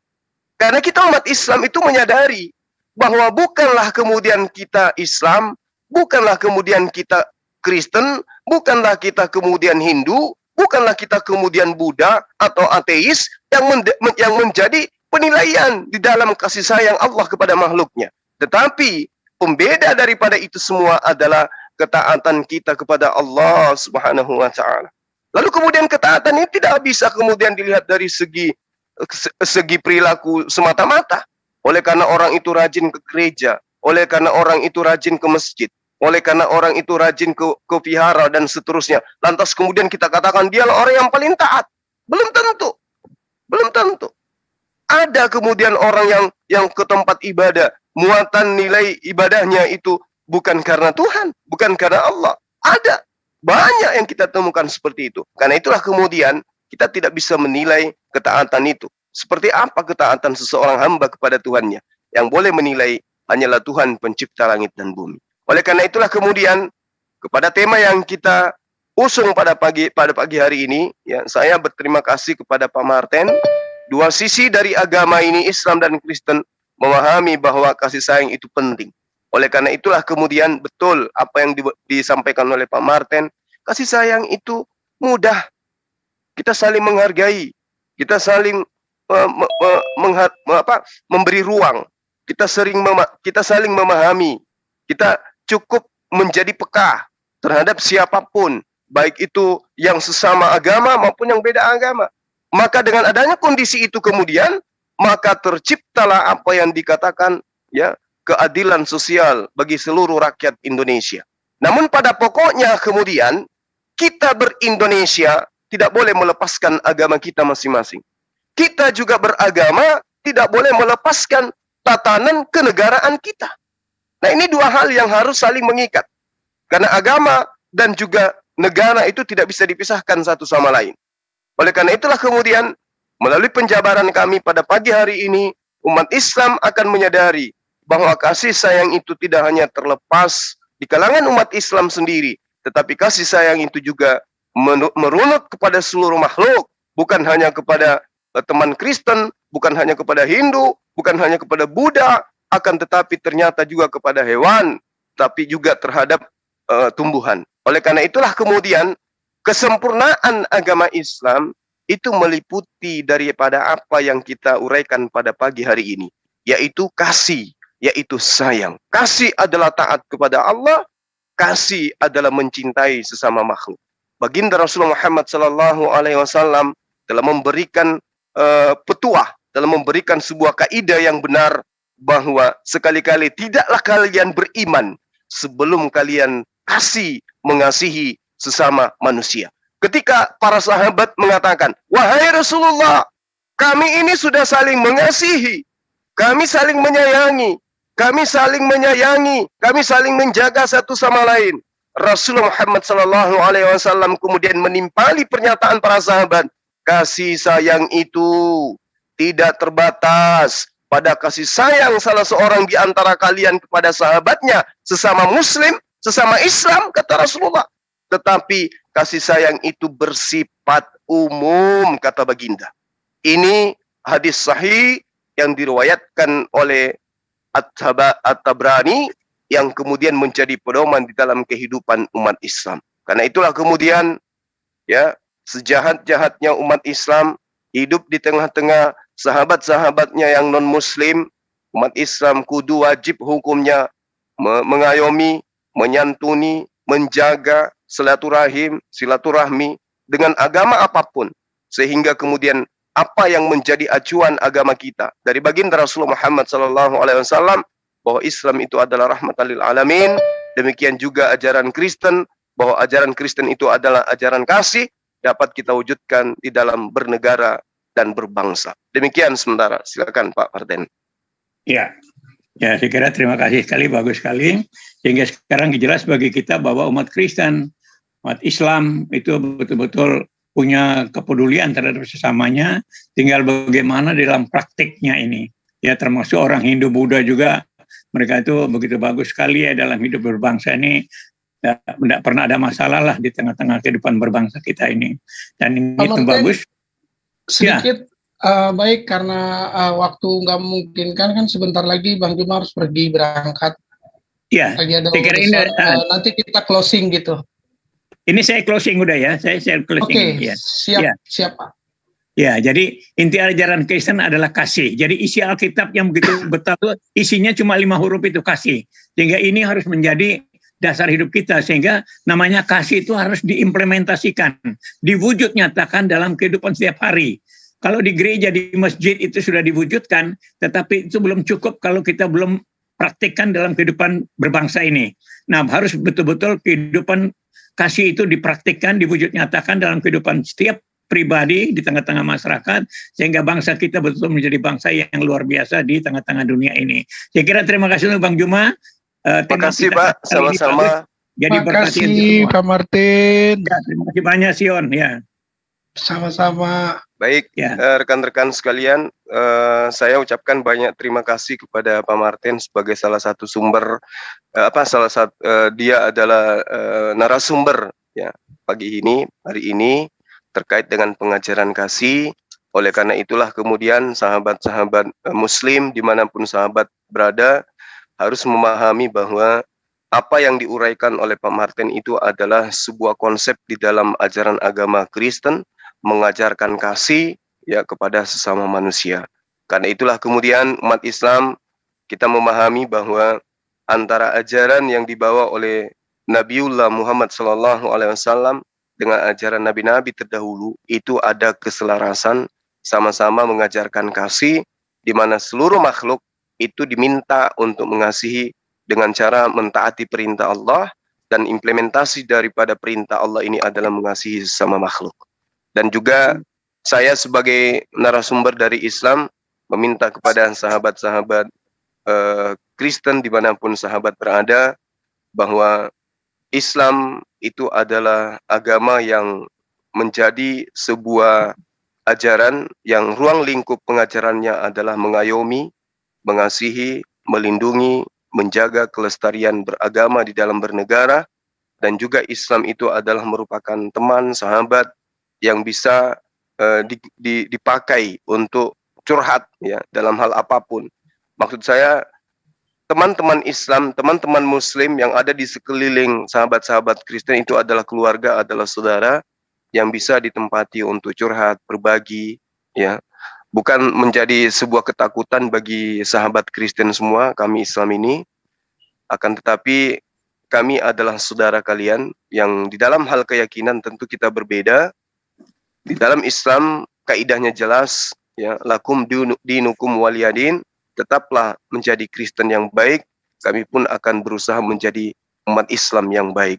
Karena kita umat Islam itu menyadari bahwa bukanlah kemudian kita Islam, bukanlah kemudian kita Kristen, bukanlah kita kemudian Hindu, Bukanlah kita kemudian Buddha atau ateis yang menjadi penilaian di dalam kasih sayang Allah kepada makhluknya. Tetapi pembeda daripada itu semua adalah ketaatan kita kepada Allah Subhanahu wa taala. Lalu kemudian ketaatan ini tidak bisa kemudian dilihat dari segi perilaku semata-mata. Oleh karena orang itu rajin ke gereja, oleh karena orang itu rajin ke masjid, oleh karena orang itu rajin ke vihara dan seterusnya, lantas kemudian kita katakan dialah orang yang paling taat. Belum tentu. Belum tentu. Ada kemudian orang yang ke tempat ibadah, muatan nilai ibadahnya itu bukan karena Tuhan, bukan karena Allah. Ada. Banyak yang kita temukan seperti itu. Karena itulah kemudian kita tidak bisa menilai ketaatan itu. Seperti apa ketaatan seseorang hamba kepada Tuhannya. Yang boleh menilai hanyalah Tuhan pencipta langit dan bumi. Oleh karena itulah kemudian kepada tema yang kita usung pada pagi hari ini, ya, saya berterima kasih kepada Pak Martin. Dua sisi dari agama ini, Islam dan Kristen, memahami bahwa kasih sayang itu penting. Oleh karena itulah kemudian betul apa yang disampaikan oleh Pak Martin, kasih sayang itu mudah. Kita saling menghargai, kita saling memberi ruang, kita saling memahami, kita cukup menjadi peka terhadap siapapun, baik itu yang sesama agama maupun yang beda agama. Maka dengan adanya kondisi itu kemudian, maka terciptalah apa yang dikatakan, ya, keadilan sosial bagi seluruh rakyat Indonesia. Namun pada pokoknya kemudian kita ber-Indonesia tidak boleh melepaskan agama kita masing-masing. Kita juga beragama tidak boleh melepaskan tatanan kenegaraan kita. Nah, ini dua hal yang harus saling mengikat. Karena agama dan juga negara itu tidak bisa dipisahkan satu sama lain. Oleh karena itulah kemudian melalui penjabaran kami pada pagi hari ini, umat Islam akan menyadari bahwa kasih sayang itu tidak hanya terlepas di kalangan umat Islam sendiri, tetapi kasih sayang itu juga merunut kepada seluruh makhluk, bukan hanya kepada teman Kristen, bukan hanya kepada Hindu, bukan hanya kepada Buddha, akan tetapi ternyata juga kepada hewan, tapi juga terhadap tumbuhan. Oleh karena itulah kemudian kesempurnaan agama Islam itu meliputi daripada apa yang kita uraikan pada pagi hari ini, yaitu kasih, yaitu sayang. Kasih adalah taat kepada Allah, kasih adalah mencintai sesama makhluk. Baginda Rasulullah Muhammad SAW telah memberikan petuah, telah memberikan sebuah kaidah yang benar bahwa sekali-kali tidaklah kalian beriman sebelum kalian mengasihi sesama manusia. Ketika para sahabat mengatakan, wahai Rasulullah, kami ini sudah saling mengasihi, kami saling menyayangi, kami saling menjaga satu sama lain. Rasulullah Muhammad SAW kemudian menimpali pernyataan para sahabat, kasih sayang itu tidak terbatas pada kasih sayang salah seorang di antara kalian kepada sahabatnya, sesama muslim, sesama Islam, kata Rasulullah. Tetapi kasih sayang itu bersifat umum, kata baginda. Ini hadis sahih yang diriwayatkan oleh At-Tabrani yang kemudian menjadi pedoman di dalam kehidupan umat Islam. Karena itulah kemudian, ya, sejahat-jahatnya umat Islam hidup di tengah-tengah sahabat-sahabatnya yang non-muslim, umat Islam kudu wajib hukumnya mengayomi, menyantuni, menjaga silaturahmi dengan agama apapun, sehingga kemudian apa yang menjadi acuan agama kita dari baginda Rasulullah Muhammad SAW bahwa Islam itu adalah rahmatan lil alamin, demikian juga ajaran Kristen bahwa ajaran Kristen itu adalah ajaran kasih, dapat kita wujudkan di dalam bernegara dan berbangsa. Demikian sementara, silakan Pak Martin. Ya, saya kira terima kasih sekali, bagus sekali. Sehingga sekarang jelas bagi kita bahwa umat Kristen, umat Islam itu betul-betul punya kepedulian terhadap sesamanya, tinggal bagaimana dalam praktiknya ini. Ya, termasuk orang Hindu, Buddha juga, mereka itu begitu bagus sekali ya dalam hidup berbangsa ini. Tidak pernah ada masalah lah di tengah-tengah kehidupan berbangsa kita ini. Dan ini itu bagus. Sedikit ya. Baik, karena waktu nggak memungkinkan kan sebentar lagi Bang Juma harus berangkat. Iya, lagi ada urusan, nanti kita closing gitu. Ini saya closing udah ya, saya closing. Oke, Ya. siap, Ya. siap Pak. Ya, jadi inti ajaran Kristen adalah kasih. Jadi isi Alkitab yang begitu betul, isinya cuma 5 huruf itu kasih. Sehingga ini harus menjadi dasar hidup kita. Sehingga namanya kasih itu harus diimplementasikan, diwujud nyatakan dalam kehidupan setiap hari. Kalau di gereja, di masjid itu sudah diwujudkan, tetapi itu belum cukup kalau kita belum praktikkan dalam kehidupan berbangsa ini. Nah, harus betul-betul kehidupan kasih itu dipraktikkan, diwujud nyatakan dalam kehidupan setiap pribadi di tengah-tengah masyarakat, sehingga bangsa kita betul menjadi bangsa yang luar biasa di tengah-tengah dunia ini. Saya kira terima kasih Bang Juma. Terima kasih Pak, sama-sama. Jadi Terima kasih Pak Martin. Ya, terima kasih banyak Sion. Ya. Sama-sama. Baik, ya. Rekan-rekan sekalian, saya ucapkan banyak terima kasih kepada Pak Martin sebagai salah satu sumber, dia adalah narasumber ya pagi ini, hari ini terkait dengan pengajaran kasih. Oleh karena itulah kemudian sahabat-sahabat Muslim dimanapun sahabat berada harus memahami bahwa apa yang diuraikan oleh Pak Martin itu adalah sebuah konsep di dalam ajaran agama Kristen, mengajarkan kasih ya kepada sesama manusia. Karena itulah kemudian umat Islam kita memahami bahwa antara ajaran yang dibawa oleh Nabiullah Muhammad SAW dengan ajaran nabi-nabi terdahulu itu ada keselarasan, sama-sama mengajarkan kasih, di mana seluruh makhluk itu diminta untuk mengasihi dengan cara mentaati perintah Allah, dan implementasi daripada perintah Allah ini adalah mengasihi sesama makhluk. Dan juga saya sebagai narasumber dari Islam meminta kepada sahabat-sahabat Kristen dimanapun sahabat berada, bahwa Islam itu adalah agama yang menjadi sebuah ajaran yang ruang lingkup pengajarannya adalah mengayomi, mengasihi, melindungi, menjaga kelestarian beragama di dalam bernegara, dan juga Islam itu adalah merupakan teman, sahabat yang bisa dipakai untuk curhat ya dalam hal apapun. Maksud saya, teman-teman Islam, teman-teman Muslim yang ada di sekeliling sahabat-sahabat Kristen itu adalah keluarga, adalah saudara yang bisa ditempati untuk curhat, berbagi, ya. Bukan menjadi sebuah ketakutan bagi sahabat Kristen semua, kami Islam ini, akan tetapi kami adalah saudara kalian yang di dalam hal keyakinan tentu kita berbeda. Di dalam Islam kaidahnya jelas, ya, lakum dinukum waliyadin, tetaplah menjadi Kristen yang baik, kami pun akan berusaha menjadi umat Islam yang baik.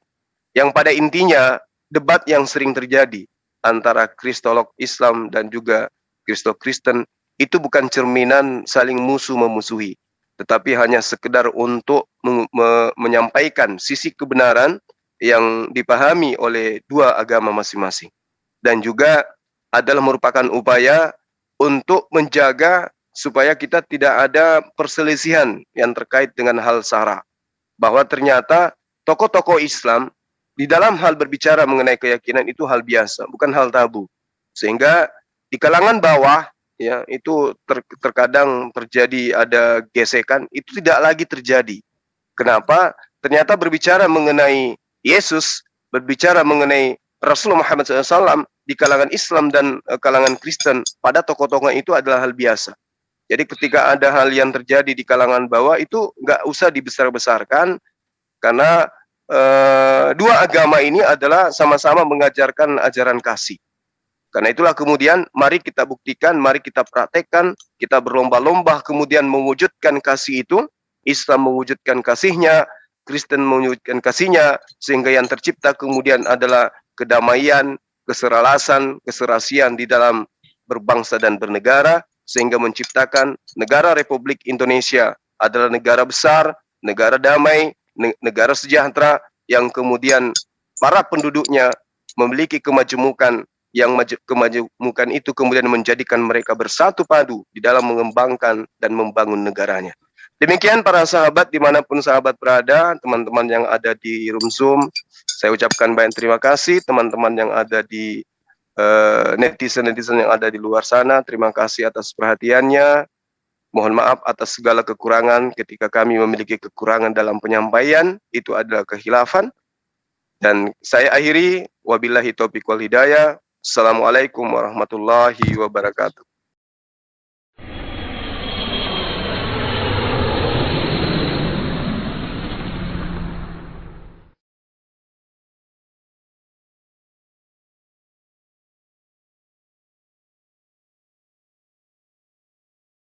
Yang pada intinya debat yang sering terjadi antara Kristolog Islam dan juga Kristen itu bukan cerminan saling musuh-memusuhi, tetapi hanya sekedar untuk menyampaikan sisi kebenaran yang dipahami oleh dua agama masing-masing. Dan juga adalah merupakan upaya untuk menjaga supaya kita tidak ada perselisihan yang terkait dengan hal sara. Bahwa ternyata tokoh-tokoh Islam di dalam hal berbicara mengenai keyakinan itu hal biasa, bukan hal tabu. Sehingga di kalangan bawah ya itu terkadang terjadi ada gesekan, itu tidak lagi terjadi. Kenapa? Ternyata berbicara mengenai Yesus, berbicara mengenai Rasulullah Muhammad SAW di kalangan Islam dan kalangan Kristen pada tokoh-tokoh itu adalah hal biasa. Jadi ketika ada hal yang terjadi di kalangan bawah itu nggak usah dibesar-besarkan, karena dua agama ini adalah sama-sama mengajarkan ajaran kasih. Karena itulah kemudian mari kita buktikan, mari kita praktekkan, kita berlomba-lomba kemudian mewujudkan kasih itu. Islam mewujudkan kasihnya, Kristen mewujudkan kasihnya, sehingga yang tercipta kemudian adalah kedamaian, keseralasan, keserasian di dalam berbangsa dan bernegara, sehingga menciptakan negara Republik Indonesia adalah negara besar, negara damai, negara sejahtera, yang kemudian para penduduknya memiliki kemajemukan, yang kemajemukan itu kemudian menjadikan mereka bersatu padu di dalam mengembangkan dan membangun negaranya. Demikian para sahabat dimanapun sahabat berada, teman-teman yang ada di room Zoom, saya ucapkan banyak terima kasih. Teman-teman yang ada di netizen-netizen yang ada di luar sana, terima kasih atas perhatiannya. Mohon maaf atas segala kekurangan ketika kami memiliki kekurangan dalam penyampaian, itu adalah kekhilafan. Dan saya akhiri, wabillahi taufiq wal hidayah. Assalamualaikum warahmatullahi wabarakatuh.